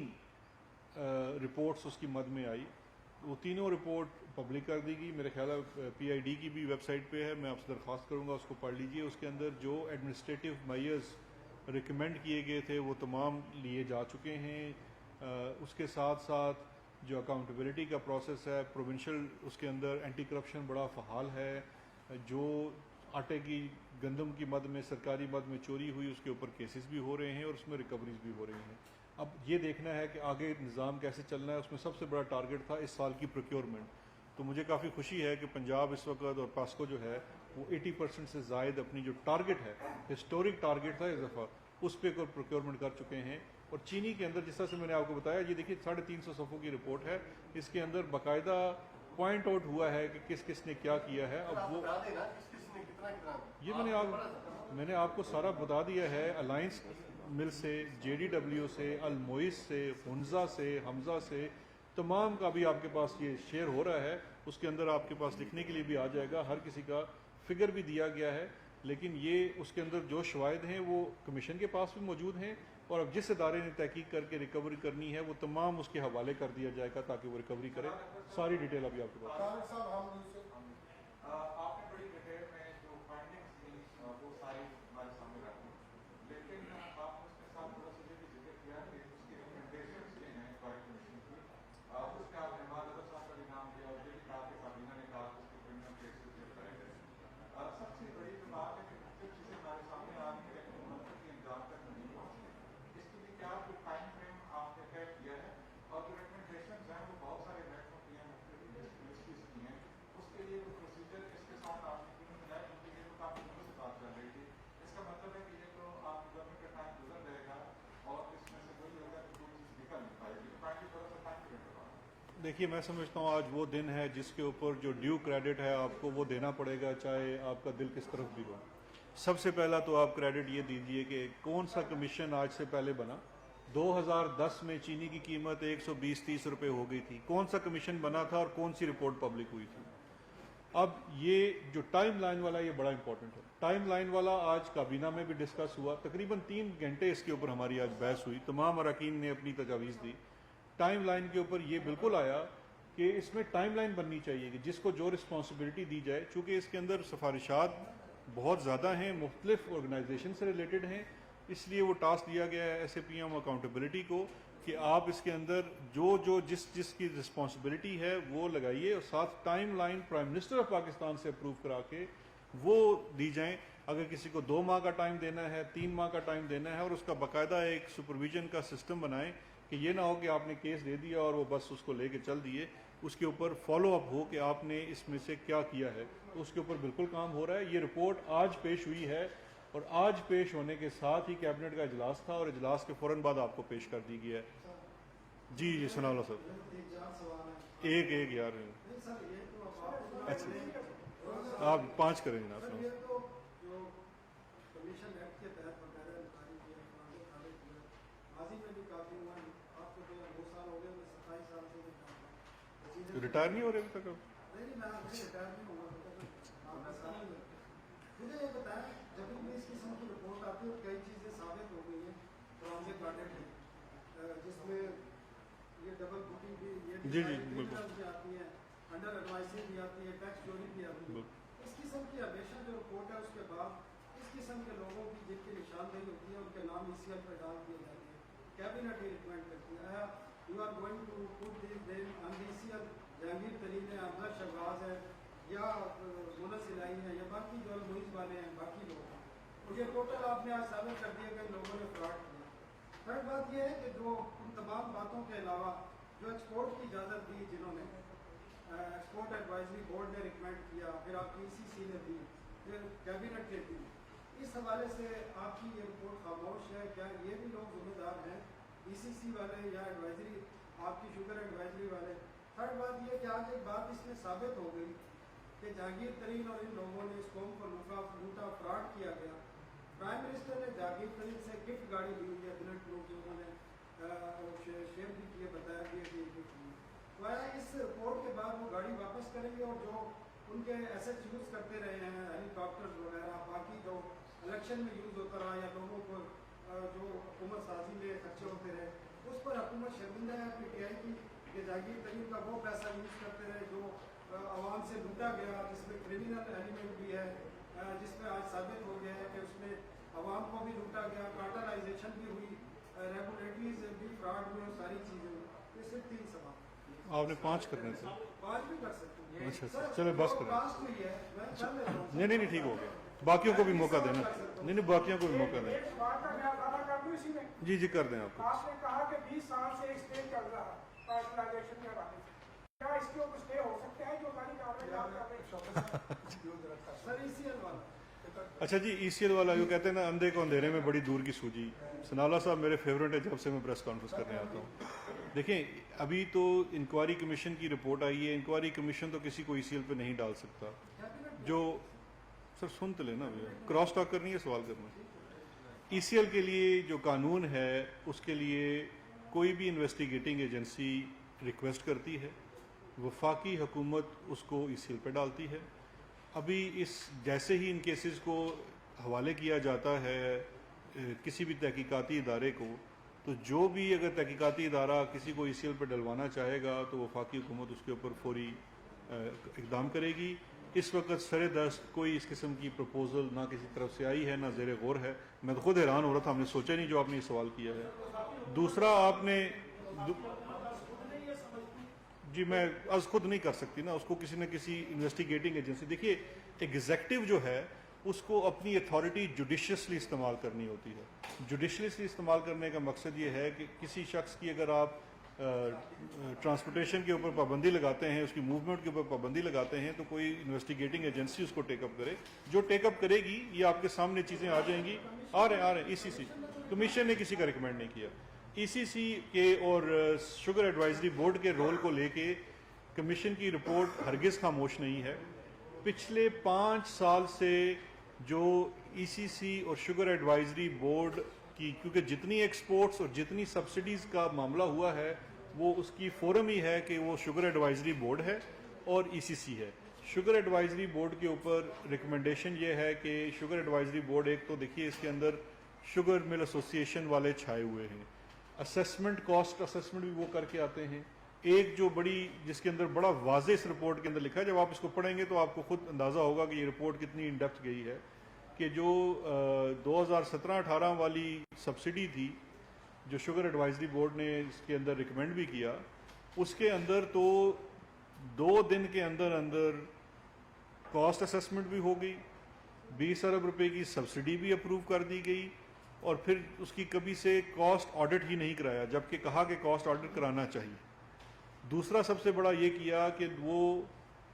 رپورٹس اس کی مد میں آئی. وہ تینوں رپورٹ پبلک کر دی گئی. میرے خیال ہے پی آئی ڈی کی بھی ویب سائٹ پہ ہے, میں آپ سے درخواست کروں گا اس کو پڑھ لیجئے. اس کے اندر جو ایڈمنسٹریٹو میئرز ریکمینڈ کیے گئے تھے وہ تمام لیے جا چکے ہیں. اس کے ساتھ ساتھ جو اکاؤنٹیبلٹی کا پروسیس ہے پروونشل, اس کے اندر اینٹی کرپشن بڑا فعال ہے. جو آٹے کی گندم کی مد میں سرکاری مد میں چوری ہوئی اس کے اوپر کیسز بھی ہو رہے ہیں اور اس میں ریکوریز بھی ہو رہی ہیں. اب یہ دیکھنا ہے کہ آگے نظام کیسے چلنا ہے. اس میں سب سے بڑا ٹارگٹ تھا اس سال کی پروکیورمنٹ. تو مجھے کافی خوشی ہے کہ پنجاب اس وقت اور پاسکو جو ہے وہ 80% سے زائد اپنی جو ٹارگٹ ہے, ہسٹورک ٹارگٹ تھا اس دفعہ, اس پہ پروکیورمنٹ کر چکے ہیں. اور چینی کے اندر جس طرح سے میں نے آپ کو بتایا, یہ دیکھیے 350 صفحوں کی رپورٹ ہے. اس کے اندر باقاعدہ پوائنٹ آؤٹ ہوا ہے کہ کس کس نے کیا کیا ہے. اب وہ یہ میں نے آپ کو سارا بتا دیا ہے. الائنس مل سے, جے ڈی ڈبلیو سے, الموئس سے, ہنزا سے, حمزہ سے, تمام کا بھی آپ کے پاس یہ شیئر ہو رہا ہے. اس کے اندر آپ کے پاس لکھنے کے لیے بھی آ جائے گا, ہر کسی کا فگر بھی دیا گیا ہے. لیکن یہ اس کے اندر جو شواہد ہیں وہ کمیشن کے پاس بھی موجود ہیں, اور اب جس ادارے نے تحقیق کر کے ریکوری کرنی ہے وہ تمام اس کے حوالے کر دیا جائے گا تاکہ وہ ریکوری کرے. ساری ڈیٹیل ابھی آپ کے پاس. دیکھیے میں سمجھتا ہوں آج وہ دن ہے جس کے اوپر جو ڈیو کریڈٹ ہے آپ کو وہ دینا پڑے گا, چاہے آپ کا دل کس طرف بھی ہو. سب سے پہلا تو آپ کریڈٹ یہ دیجئے کہ کون سا کمیشن آج سے پہلے بنا. 2010 میں چینی کی قیمت 120-130 روپے ہو گئی تھی. کون سا کمیشن بنا تھا اور کون سی رپورٹ پبلک ہوئی تھی. اب یہ جو ٹائم لائن والا یہ بڑا امپورٹنٹ ہے. ٹائم لائن والا آج کابینہ میں بھی ڈسکس ہوا, تقریباً 3 گھنٹے اس کے اوپر ہماری آج بحث ہوئی, تمام اراکین نے اپنی تجاویز دی. ٹائم لائن کے اوپر یہ بالکل آیا کہ اس میں ٹائم لائن بننی چاہیے کہ جس کو جو رسپانسبلٹی دی جائے, چونکہ اس کے اندر سفارشات بہت زیادہ ہیں, مختلف آرگنائزیشن سے ریلیٹڈ ہیں, اس لیے وہ ٹاسک دیا گیا ہے S A P M accountability کو کہ آپ اس کے اندر جو جس کی رسپانسبلٹی ہے وہ لگائیے, اور ساتھ time line prime minister of Pakistan سے اپروو کرا کے وہ دی جائیں. اگر کسی کو 2 ماہ کا ٹائم دینا ہے, 3 ماہ کا ٹائم دینا ہے, اور اس کا باقاعدہ ایک سپرویژن کا سسٹم بنائیں کہ یہ نہ ہو کہ آپ نے کیس دے دیا اور وہ بس اس کو لے کے چل دیے. اس کے اوپر فالو اپ ہو کہ آپ نے اس میں سے کیا کیا ہے. تو اس کے اوپر بالکل کام ہو رہا ہے. یہ رپورٹ آج پیش ہوئی ہے, اور آج پیش ہونے کے ساتھ ہی کیبنٹ کا اجلاس تھا, اور اجلاس کے فوراً بعد آپ کو پیش کر دی گیا ہے. جی ثناء اللہ صاحب ایک یار اچھا آپ 5 کریں جناب. ریٹائر نہیں ہو رہے ابھی تک. مجھے یہ بتائیں جب بھی اس قسم کی رپورٹ آتی باقی کئی چیزیں ثابت ہو گئی ہیں فرانزک آڈٹ میں، جس میں یہ ڈبل بکنگ بھی، یہ جی بھی آتی ہیں، انڈر ایڈوائزری بھی آتی ہے، ٹیکس چوری بھی آتی ہے. اس قسم کی ہمیشہ جو رپورٹ ہے اس کے بعد اس قسم کے لوگوں کی جن کی نشاندہی ہوتی ہے ان کے نام ای سی ایل پہ ڈال دیے جاتے ہیں. کیبنٹ ہی ریکمینڈ کرتی ہے you are going to put these name on the C L. Jahangir Tareen ہے، احمد شہباز ہے، یا مونس الہی ہیں، یا باقی جو المعیز والے ہیں، باقی لوگ ہیں. اور یہ ٹوٹل آپ نے آج ثابت کر دیا کہ ان لوگوں نے فراڈ کیا. تھرڈ بات یہ ہے کہ جو ان تمام باتوں کے علاوہ جو ایکسپورٹ کی اجازت دی جنہوں نے ایکسپورٹ ایڈوائزری بورڈ نے ریکمینڈ کیا، پھر آپ کی ای سی سی نے دی، پھر کیبنٹ نے دی، اس حوالے سے آپ کی یہ رپورٹ خاموش ہے. کیا یہ بھی لوگ ذمہ دار ہیں، ای سی سی والے یا ایڈوائزری آپ کی شوگر ایڈوائزری والے؟ تھرڈ بات یہ کہ آج ایک بات اس میں ثابت ہو گئی کہ جہانگیر ترین اور ان لوگوں نے اس قوم کو لوٹا فراڈ کیا گیا. پرائم منسٹر نے جہانگیر ترین سے گفٹ گاڑی لی ہوئی ہے، بلٹ پروف، جو انہوں نے شیئر بھی کیے، بتایا بھی ہے کہ یہ گفٹ لی. تو آیا اس رپورٹ کے بعد وہ گاڑی واپس کریں گے اور جو ان کے ایسٹ یوز کرتے رہے ہیں، ہیلی کاپٹرز وغیرہ، باقی جو الیکشن میں یوز ہوتا رہا یا لوگوں کو جو حکومت سازی میں خرچے ہوتے رہے، اس پر حکومت شرمندہ ہے پی ٹی آئی کی کہ جہانگیر ترین کا وہ پیسہ یوز کرتے رہے جو عوام سے لوٹا گیا، جس میں کرمنل ایلیمنٹ بھی ہے، جس میں آج ثابت ہو گیا ہے کہ اس میں عوام کو بھی لوٹا گیا، کارٹلائزیشن بھی ہوئی، ریگولیٹریز بھی فراڈ ہوئے، اور ساری چیزیں ہوئی. یہ صرف 3 سوال. آپ نے 5 کرنے تھے. 5 بھی کر سکتے ہیں. اچھا چلے بس کریں. کاسٹ ہوئی ہے، میں کر لیتا ہوں. نہیں ٹھیک ہو گیا. باقیوں کو بھی موقع دینا. نہیں باقیوں کو بھی موقع دیں. ایک بات کا میں اضافہ کر دوں اسی میں. جی کر دیں. آپ نے کہا کہ 20 سال سے اسٹے چل رہا ہے کارٹلائزیشن کے حوالے سے، کیا اس کے اوپر اسٹے ہو سکتا ہے جو ساری کارروائی آپ کر رہے ہیں؟ سر ای سی ایل والا. اچھا جی ای سی ایل والا جو کہتے ہیں نا اندھے کو اندھیرے میں بڑی دور کی سوجی. سنالا صاحب میرے فیورٹ ہے جب سے میں پریس کانفرنس کرنے آتا ہوں. دیکھیں ابھی تو انکوائری کمیشن کی رپورٹ آئی ہے. انکوائری کمیشن تو کسی کو ای سی ایل پہ نہیں ڈال سکتا. جو سر سن تو لینا کراس ٹاک کرنی ہے، سوال کرنا. ای سی ایل کے لیے جو قانون ہے اس کے لیے کوئی بھی انویسٹیگیٹنگ ایجنسی ریکویسٹ کرتی ہے، وفاقی حکومت اس کو ای سی ایل پہ ڈالتی ہے. ابھی جیسے ہی ان کیسز کو حوالے کیا جاتا ہے کسی بھی تحقیقاتی ادارے کو، تو جو بھی اگر تحقیقاتی ادارہ کسی کو ای سی ایل پہ ڈلوانا چاہے گا تو وفاقی حکومت اس کے اوپر فوری اقدام کرے گی. اس وقت سر دست کوئی اس قسم کی پروپوزل نہ کسی طرف سے آئی ہے نہ زیر غور ہے. میں تو خود حیران ہو رہا تھا، ہم نے سوچا نہیں جو آپ نے یہ سوال کیا ہے. دوسرا آپ نے جی میں از خود نہیں کر سکتی نا، اس کو کسی نہ کسی انویسٹیگیٹنگ ایجنسی. دیکھیے ایگزیکٹو جو ہے اس کو اپنی اتھارٹی جوڈیشیسلی استعمال کرنی ہوتی ہے. جوڈیشیسلی استعمال کرنے کا مقصد یہ ہے کہ کسی شخص کی اگر آپ ٹرانسپورٹیشن کے اوپر پابندی لگاتے ہیں، اس کی موومنٹ کے اوپر پابندی لگاتے ہیں، تو کوئی انویسٹیگیٹنگ ایجنسی اس کو ٹیک اپ کرے. جو ٹیک اپ کرے گی یہ آپ کے سامنے چیزیں آ جائیں گی. آ رہے ہیں ای سی سی کمیشن نے کسی کا ریکمینڈ نہیں کیا. ای سی سی کے اور شوگر ایڈوائزری بورڈ کے رول کو لے کے کمیشن کی رپورٹ ہرگز خاموش نہیں ہے. پچھلے 5 سال سے جو ای سی سی اور شوگر ایڈوائزری بورڈ کی، کیونکہ جتنی ایکسپورٹس اور جتنی سبسڈیز کا معاملہ ہوا ہے وہ اس کی فورم ہی ہے کہ وہ شوگر ایڈوائزری بورڈ ہے اور ای سی سی ہے. شوگر ایڈوائزری بورڈ کے اوپر ریکمنڈیشن یہ ہے کہ شوگر ایڈوائزری بورڈ ایک تو دیکھیے اس کے اندر شوگر مل ایسوسی ایشن والے چھائے ہوئے ہیں. اسیسمنٹ کاسٹ اسیسمنٹ بھی وہ کر کے آتے ہیں. ایک جو بڑی جس کے اندر بڑا واضح اس رپورٹ کے اندر لکھا ہے، جب آپ اس کو پڑھیں گے تو آپ کو خود اندازہ ہوگا کہ یہ رپورٹ کتنی ان ڈیپتھ گئی ہے، کہ جو 2017-18 والی سبسڈی تھی جو شوگر ایڈوائزری بورڈ نے اس کے اندر ریکمینڈ بھی کیا، اس کے اندر تو 2 دن کے اندر کاسٹ اسیسمنٹ بھی ہو گئی، 20 ارب روپے کی سبسڈی بھی اپروو کر دی گئی، اور پھر اس کی کبھی سے کاسٹ آڈٹ ہی نہیں کرایا، جبکہ کہا کہ کاسٹ آڈٹ کرانا چاہیے. دوسرا سب سے بڑا یہ کیا کہ وہ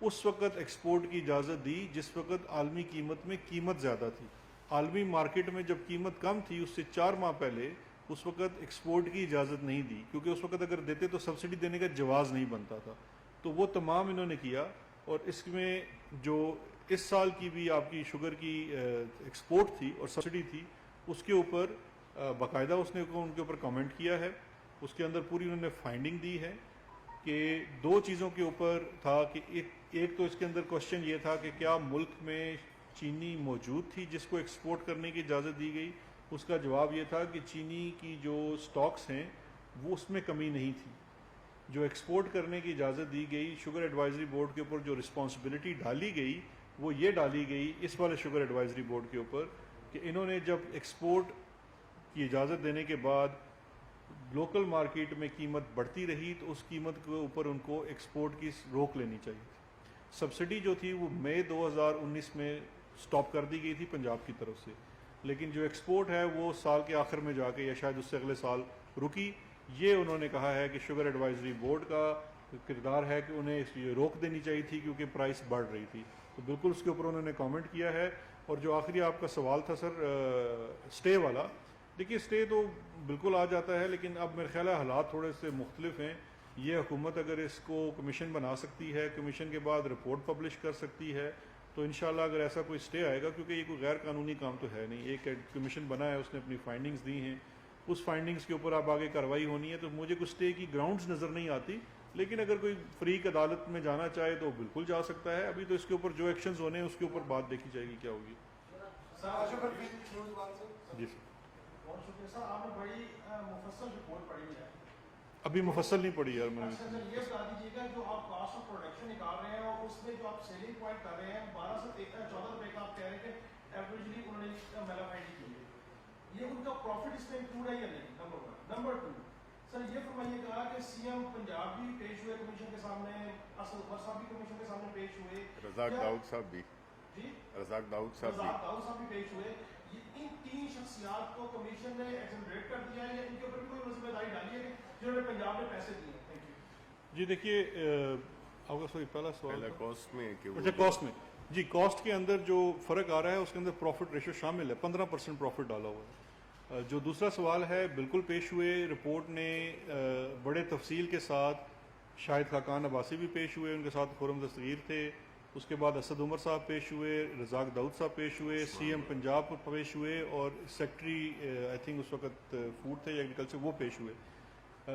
اس وقت ایکسپورٹ کی اجازت دی جس وقت عالمی قیمت میں قیمت زیادہ تھی. عالمی مارکیٹ میں جب قیمت کم تھی اس سے 4 ماہ پہلے اس وقت ایکسپورٹ کی اجازت نہیں دی، کیونکہ اس وقت اگر دیتے تو سبسڈی دینے کا جواز نہیں بنتا تھا. تو وہ تمام انہوں نے کیا، اور اس میں جو اس سال کی بھی آپ کی شوگر کی ایکسپورٹ تھی اور سبسڈی تھی اس کے اوپر باقاعدہ اس نے ان کے اوپر کامنٹ کیا ہے. اس کے اندر پوری انہوں نے فائنڈنگ دی ہے کہ 2 چیزوں کے اوپر تھا کہ ایک تو اس کے اندر کوشچن یہ تھا کہ کیا ملک میں چینی موجود تھی جس کو ایکسپورٹ کرنے کی اجازت دی گئی. اس کا جواب یہ تھا کہ چینی کی جو سٹاکس ہیں وہ اس میں کمی نہیں تھی. جو ایکسپورٹ کرنے کی اجازت دی گئی شوگر ایڈوائزری بورڈ کے اوپر جو رسپانسبلٹی ڈالی گئی وہ یہ ڈالی گئی اس والے شوگر ایڈوائزری بورڈ کے اوپر کہ انہوں نے جب ایکسپورٹ کی اجازت دینے کے بعد لوکل مارکیٹ میں قیمت بڑھتی رہی تو اس قیمت کے اوپر ان کو ایکسپورٹ کی روک لینی چاہیے تھی. سبسڈی جو تھی وہ مئی 2019 میں سٹاپ کر دی گئی تھی پنجاب کی طرف سے, لیکن جو ایکسپورٹ ہے وہ سال کے آخر میں جا کے یا شاید اس سے اگلے سال رکی. یہ انہوں نے کہا ہے کہ شوگر ایڈوائزری بورڈ کا کردار ہے کہ انہیں اس لیے روک دینی چاہیے تھی کیونکہ پرائس بڑھ رہی تھی. تو بالکل اس کے اوپر انہوں نے کامنٹ کیا ہے. اور جو آخری آپ کا سوال تھا سر سٹے والا, دیکھیے سٹے تو بالکل آ جاتا ہے, لیکن اب میرے خیال ہے حالات تھوڑے سے مختلف ہیں. یہ حکومت اگر اس کو کمیشن بنا سکتی ہے, کمیشن کے بعد رپورٹ پبلش کر سکتی ہے, تو انشاءاللہ اگر ایسا کوئی سٹے آئے گا, کیونکہ یہ کوئی غیر قانونی کام تو ہے نہیں, ایک کمیشن بنا ہے, اس نے اپنی فائنڈنگز دی ہیں, اس فائنڈنگز کے اوپر اب آگے کارروائی ہونی ہے. تو مجھے کچھ سٹے کی گراؤنڈز نظر نہیں آتی, لیکن اگر کوئی فریق عدالت میں جانا چاہے تو بالکل جا سکتا ہے. ابھی تو اس کے اوپر جو ایکشنز ہونے ہیں اس کے اوپر بات دیکھی جائے گی کیا ہوگی. جی سر, بہت شکریہ سر. آپ نے بڑی مفصل رپورٹ پڑھی ہے. ابھی مفصل نہیں پڑھی یار میں نے. سر یہ بتا دیجیے گا جو آپ کاسٹ آف پروڈکشن نکال رہے ہیں اور اس میں جو آپ سیلنگ پوائنٹ کر رہے ہیں 12 سے 14 روپے کا آپ کہہ رہے ہیں کہ ایوریجلی انہوں نے میلافائڈی کی ہے, یہ ان کا پروفٹ اس میں انکلوڈ ہے یا نہیں؟ نمبر 1. نمبر 2 سر یہ فرمائیے گا کہ سی ایم پنجاب بھی پیش ہوئے کمیشن کے سامنے, اسد عمر صاحب بھی کمیشن کے سامنے پیش ہوئے, رزاق داؤد صاحب بھی, جی رزاق داؤد صاحب بھی پیش ہوئے. ان 3 شخصیات کو کمیشن نے ایگزنریٹ کر دیا ہے یا ان کے اوپر بھی کوئی ذمہ داری ڈالی ہے کہ جنہوں نے پنجاب میں پیسے دیے؟ Thank you. جی دیکھیے آپ کا پہلا سوال کاسٹ میں, اچھا کاسٹ میں, جی کاسٹ کے اندر جو فرق آ رہا ہے اس کے اندر پروفٹ ریشو شامل ہے, 15% پروفٹ ڈالا ہوا ہے. جو دوسرا سوال ہے بالکل پیش ہوئے, رپورٹ نے بڑے تفصیل کے ساتھ, شاہد خاقان عباسی بھی پیش ہوئے, ان کے ساتھ خرم دستگیر تھے, اس کے بعد اسد عمر صاحب پیش ہوئے, رزاق داؤد صاحب پیش ہوئے, سی ایم پنجاب پیش ہوئے, اور سیکٹری آئی تھنک اس وقت فوڈ تھے یا ایگریکلچر وہ پیش ہوئے.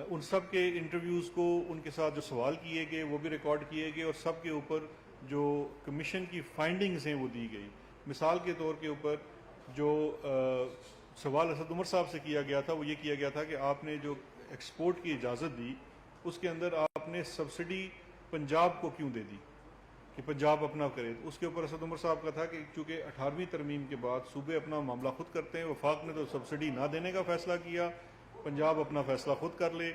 ان سب کے انٹرویوز کو, ان کے ساتھ جو سوال کیے گئے وہ بھی ریکارڈ کیے گئے, اور سب کے اوپر جو کمیشن کی فائنڈنگز ہیں وہ دی گئی. مثال کے طور کے اوپر جو سوال اسد عمر صاحب سے کیا گیا تھا وہ یہ کیا گیا تھا کہ آپ نے جو ایکسپورٹ کی اجازت دی اس کے اندر آپ نے سبسڈی پنجاب کو کیوں دے دی کہ پنجاب اپنا کرے. اس کے اوپر اسد عمر صاحب کا تھا کہ چونکہ 18ویں ترمیم کے بعد صوبے اپنا معاملہ خود کرتے ہیں, وفاق نے تو سبسڈی نہ دینے کا فیصلہ کیا, پنجاب اپنا فیصلہ خود کر لے.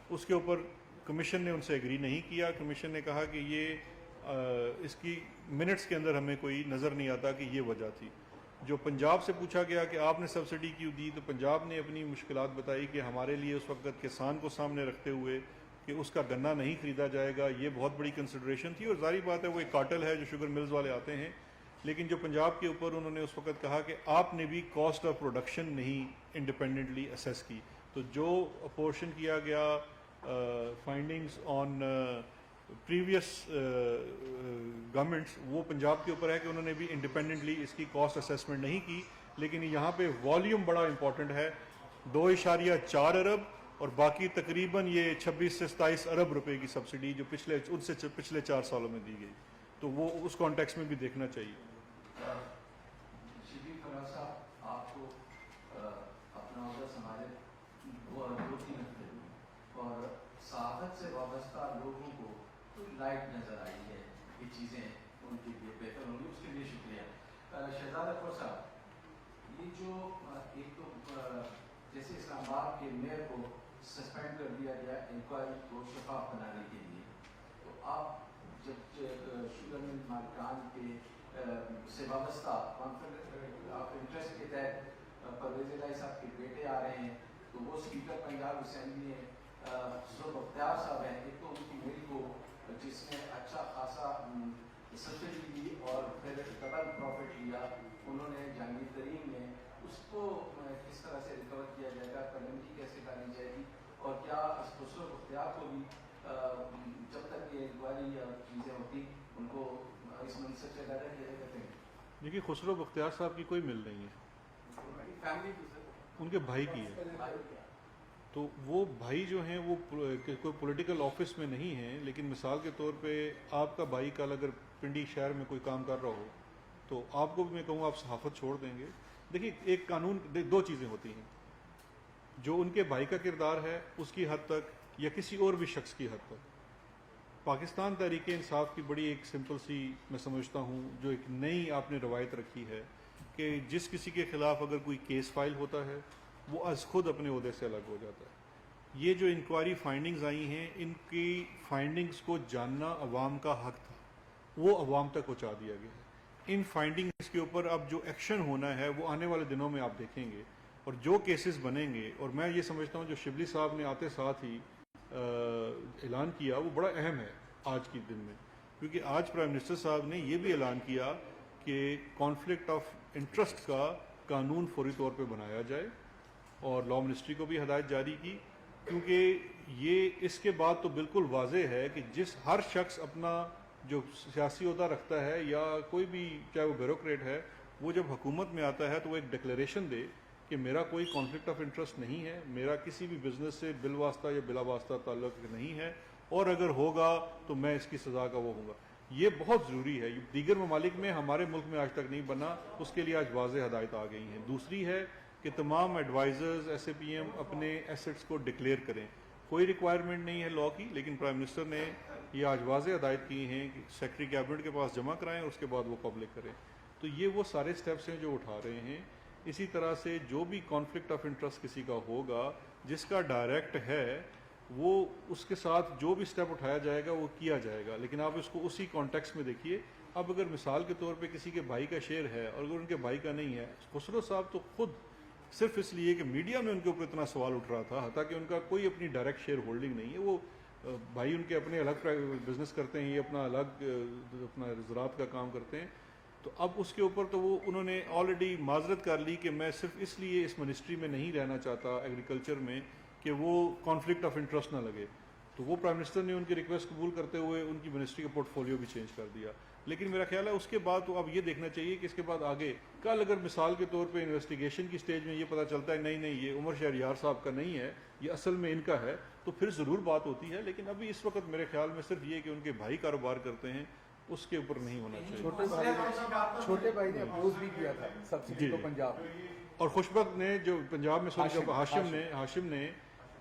اس کے اوپر کمیشن نے ان سے ایگری نہیں کیا. کمیشن نے کہا کہ یہ اس کی منٹس کے اندر ہمیں کوئی نظر نہیں آتا کہ یہ وجہ تھی. جو پنجاب سے پوچھا گیا کہ آپ نے سبسڈی کیوں دی, تو پنجاب نے اپنی مشکلات بتائی کہ ہمارے لیے اس وقت کسان کو سامنے رکھتے ہوئے کہ اس کا گنا نہیں خریدا جائے گا, یہ بہت بڑی کنسیڈریشن تھی. اور ظاہری بات ہے وہ ایک کارٹل ہے جو شوگر ملز والے آتے ہیں, لیکن جو پنجاب کے اوپر انہوں نے اس وقت کہا کہ آپ نے بھی کاسٹ آف پروڈکشن نہیں انڈیپینڈنٹلی اسیس کی. تو جو اپورشن کیا گیا فائنڈنگز آن پریویس گورنمنٹس وہ پنجاب کے اوپر ہے کہ انہوں نے بھی انڈیپینڈنٹلی اس کی کاسٹ اسیسمنٹ نہیں کی. لیکن یہاں پہ والیوم بڑا امپورٹنٹ ہے, 2.4 ارب اور باقی تقریباً یہ 26 سے 27 ارب روپے کی سبسڈی جو پچھلے 4 سالوں میں دی گئی, تو وہ اس کانٹیکس میں بھی دیکھنا چاہیے. شبیر فراز صاحب, آپ کو اپنا عہدہ سنبھالے 2-3 ہفتے اور صحافت سے وابستہ لوگوں کو کوئی لائٹ نظر آئی ہے, یہ چیزیں ان کے لیے بہتر ہوں گی, اس کے لیے شکریہ. شہزاد اکبر صاحب, یہ جو ایک تو جیسے اسلام آباد کے میئر کو سسپینڈ کر دیا گیا انکوائری کو شفاف بنانے کے لیے, تو آپ جب شوگر مل مالکان کے سے وابستہ کانفلکٹ آف انٹرسٹ کے تحت پرویز الہی صاحب کے بیٹے آ رہے ہیں, تو وہ اسپیکر پنجاب اسمبلی میں خسرو بختیار صاحب ہیں. ایک تو ان کی مل کو جس نے اچھا خاصا سبسڈی دی اور پھر ڈبل پروفٹ لیا, انہوں نے جہانگیر ترین نے اس کو کس طرح سے ریکور کیا جائے گا, پیمنٹ کیسے ڈالی جائے گی, اور کیا خسرو بختیار کو بھی جب تک یہ انکوائری یا چیزیں ہوتی ان کو اس منصب سے پیدا کیا جاتا ہے؟ دیکھیے خسرو بختیار صاحب کی کوئی مل نہیں ہے, فیملی ان کے بھائی کی ہے. تو وہ بھائی جو ہیں وہ کوئی پولیٹیکل آفس میں نہیں ہیں, لیکن مثال کے طور پہ آپ کا بھائی کل اگر پنڈی شہر میں کوئی کام کر رہا ہو تو آپ کو بھی میں کہوں آپ صحافت چھوڑ دیں گے. دیکھیے ایک قانون دو چیزیں ہوتی ہیں, جو ان کے بھائی کا کردار ہے اس کی حد تک یا کسی اور بھی شخص کی حد تک. پاکستان تحریک انصاف کی بڑی ایک سمپل سی میں سمجھتا ہوں جو ایک نئی آپ نے روایت رکھی ہے کہ جس کسی کے خلاف اگر کوئی کیس فائل ہوتا ہے وہ از خود اپنے عہدے سے الگ ہو جاتا ہے. یہ جو انکوائری فائنڈنگز آئی ہیں ان کی فائنڈنگز کو جاننا عوام کا حق تھا, وہ عوام تک پہنچا دیا گیا ہے. ان فائنڈنگز کے اوپر اب جو ایکشن ہونا ہے وہ آنے والے دنوں میں آپ دیکھیں گے, اور جو کیسز بنیں گے, اور میں یہ سمجھتا ہوں جو شبلی صاحب نے آتے ساتھ ہی اعلان کیا وہ بڑا اہم ہے آج کے دن میں, کیونکہ آج پرائم منسٹر صاحب نے یہ بھی اعلان کیا کہ کانفلکٹ آف انٹرسٹ کا قانون فوری طور پہ بنایا جائے, اور لا منسٹری کو بھی ہدایت جاری کی, کیونکہ یہ اس کے بعد تو بالکل واضح ہے کہ جس ہر شخص اپنا جو سیاسی عہدہ رکھتا ہے یا کوئی بھی چاہے وہ بیوروکریٹ ہے, وہ جب حکومت میں آتا ہے تو وہ ایک ڈکلیریشن دے کہ میرا کوئی کانفلکٹ آف انٹرسٹ نہیں ہے, میرا کسی بھی بزنس سے بالواسطہ یا بلا واسطہ تعلق نہیں ہے, اور اگر ہوگا تو میں اس کی سزا کا وہ ہوں گا. یہ بہت ضروری ہے, دیگر ممالک میں, ہمارے ملک میں آج تک نہیں بنا, اس کے لیے آج واضح ہدایت آ گئی ہیں. دوسری ہے کہ تمام advisors S A P M اپنے ایسٹس کو ڈکلیئر کریں. کوئی ریکوائرمنٹ نہیں ہے لا کی, لیکن پرائم منسٹر نے یہ آج واضح ہدایت کی ہیں کہ سیکرٹری کیبنٹ کے پاس جمع کرائیں اور اس کے بعد وہ پبلک کریں. تو یہ وہ سارے سٹیپس ہیں جو اٹھا رہے ہیں. اسی طرح سے جو بھی کانفلکٹ آف انٹرسٹ کسی کا ہوگا جس کا ڈائریکٹ ہے وہ اس کے ساتھ جو بھی سٹیپ اٹھایا جائے گا وہ کیا جائے گا, لیکن آپ اس کو اسی کانٹیکس میں دیکھیے. اب اگر مثال کے طور پہ کسی کے بھائی کا شیئر ہے اور اگر ان کے بھائی کا نہیں ہے, خسرو صاحب تو خود صرف اس لیے کہ میڈیا میں ان کے اوپر اتنا سوال اٹھ رہا تھا, حتیٰ کہ ان کا کوئی اپنی ڈائریکٹ شیئر ہولڈنگ نہیں ہے, وہ بھائی ان کے اپنے الگ بزنس کرتے ہیں, یہ اپنا الگ اپنا زراعت کا کام کرتے ہیں. تو اب اس کے اوپر تو وہ انہوں نے آلریڈی معذرت کر لی کہ میں صرف اس لیے اس منسٹری میں نہیں رہنا چاہتا ایگریکلچر میں کہ وہ کانفلکٹ آف انٹرسٹ نہ لگے. تو وہ پرائم منسٹر نے ان کی ریکویسٹ قبول کرتے ہوئے ان کی منسٹری کا پورٹ فولیو بھی چینج کر دیا. لیکن میرا خیال ہے اس کے بعد تو اب یہ دیکھنا چاہیے کہ اس کے بعد آگے کل اگر مثال کے طور پہ انویسٹیگیشن کی سٹیج میں یہ پتہ چلتا ہے نہیں یہ عمر شہریار صاحب کا نہیں ہے, یہ اصل میں ان کا ہے, تو پھر ضرور بات ہوتی ہے. لیکن ابھی اس وقت میرے خیال میں صرف یہ کہ ان کے بھائی کاروبار کرتے ہیں, اس کے اوپر نہیں ہونا چاہیے. چھوٹے بھائی نے اپوز بھی کیا تھا سبسڈی کو پنجاب, اور خوشبخت نے جو پنجاب میں ہاشم نے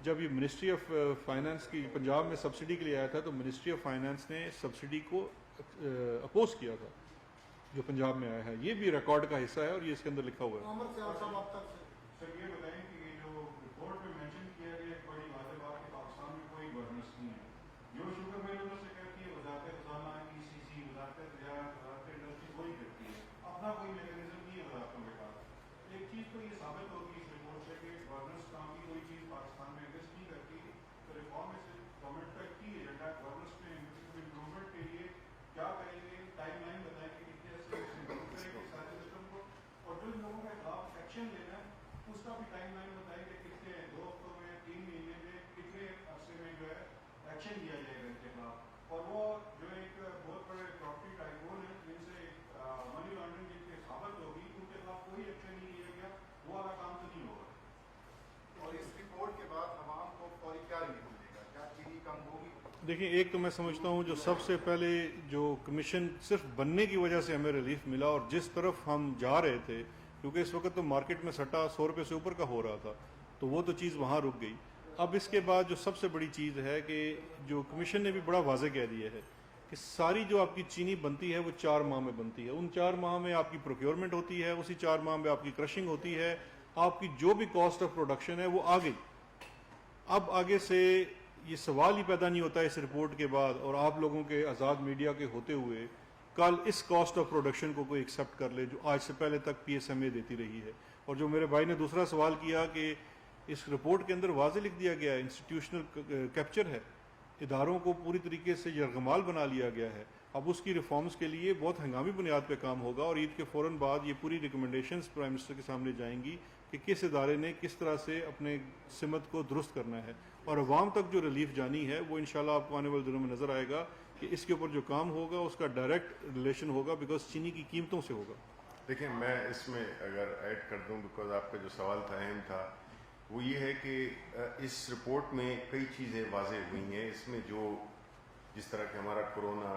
جب یہ منسٹری آف فائنانس کی پنجاب میں سبسڈی کے لیے آیا تھا تو منسٹری آف فائنانس نے سبسڈی کو اپوز کیا تھا جو پنجاب میں آیا ہے. یہ بھی ریکارڈ کا حصہ ہے اور یہ اس کے اندر لکھا ہوا ہے. سر یہ بتائیں کہ یہ جو رپورٹ میں مینشن کیا گیا ہے بڑی واضح بات کہ پاکستان میں کوئی گورننس نہیں ہے. جو شوگر ملوں سے کہتی ہے وزارت خزانہ ای سی سی وزارت تجارت وزارت انڈسٹری وہی کرتی ہے, اپنا کوئی میکینزم نہیں ہے وزارتوں کے پاس. ایک چیز تو یہ ثابت ہوگی اس رپورٹ سے کہ گورننس نام کی کوئی چیز پاکستان میں ایگزسٹ نہیں کرتی. تو ریفارم سے گورنمنٹ کا کی ایجنڈا گورننس میں امپروومنٹ کے لیے کیا کریں گے, ٹائم لائن بتائیں کہ کتنے سے امپروو کریں گے سارے سسٹم کو, اور جو لوگوں کے خلاف ایکشن لینا ہے اس کا بھی ٹائم لائن بتائیں کہ کتنے 2 ہفتوں میں 3 مہینے میں کتنے عرصے میں جو ہے ایکشن لیا جائے گا ان کے خلاف. اور وہ جو ایک بہت بڑے پراپرٹی ٹائکون ہیں جن سے منی لانڈرنگ جن کے ثابت ہوگی ان کے خلاف کوئی ایکشن نہیں لیا گیا, وہ والا کام تو نہیں ہوگا. اور اس رپورٹ کے بعد عوام کو فوری کیا ریلیف ملے گا, کیا چینی کم ہوگی؟ دیکھیں ایک تو میں سمجھتا ہوں جو سب سے پہلے جو کمیشن صرف بننے کی وجہ سے ہمیں ریلیف ملا, اور جس طرف ہم جا رہے تھے کیونکہ اس وقت تو مارکیٹ میں سٹا 100 روپے سے اوپر کا ہو رہا تھا, تو وہ تو چیز وہاں رک گئی. اب اس کے بعد جو سب سے بڑی چیز ہے کہ جو کمیشن نے بھی بڑا واضح کہہ دیا ہے کہ ساری جو آپ کی چینی بنتی ہے وہ 4 ماہ میں بنتی ہے. ان 4 ماہ میں آپ کی پروکیورمنٹ ہوتی ہے, اسی 4 ماہ میں آپ کی کرشنگ ہوتی ہے, آپ کی جو بھی کاسٹ آف پروڈکشن ہے وہ آ گئی. اب آگے سے یہ سوال ہی پیدا نہیں ہوتا اس رپورٹ کے بعد, اور آپ لوگوں کے آزاد میڈیا کے ہوتے ہوئے کل اس کاسٹ آف پروڈکشن کو کوئی ایکسیپٹ کر لے جو آج سے پہلے تک پی ایس ایم اے دیتی رہی ہے. اور جو میرے بھائی نے دوسرا سوال کیا کہ اس رپورٹ کے اندر واضح لکھ دیا گیا ہے انسٹیٹیوشنل کیپچر ہے, اداروں کو پوری طریقے سے یرغمال بنا لیا گیا ہے. اب اس کی ریفارمز کے لیے بہت ہنگامی بنیاد پہ کام ہوگا, اور عید کے فوراً بعد یہ پوری ریکمنڈیشنز پرائم منسٹر کے سامنے جائیں گی کہ کس ادارے نے کس طرح سے اپنے سمت کو درست کرنا ہے, اور عوام تک جو ریلیف جانی ہے وہ انشاءاللہ آپ کو آنے والے دنوں میں نظر آئے گا کہ اس کے اوپر جو کام ہوگا اس کا ڈائریکٹ ریلیشن ہوگا بیکاز چینی کی قیمتوں سے ہوگا. دیکھیں میں اس میں اگر ایڈ کر دوں بیکاز آپ کا جو سوال تھا اہم تھا, وہ یہ ہے کہ اس رپورٹ میں کئی چیزیں واضح ہوئی ہیں. اس میں جو جس طرح کہ ہمارا کورونا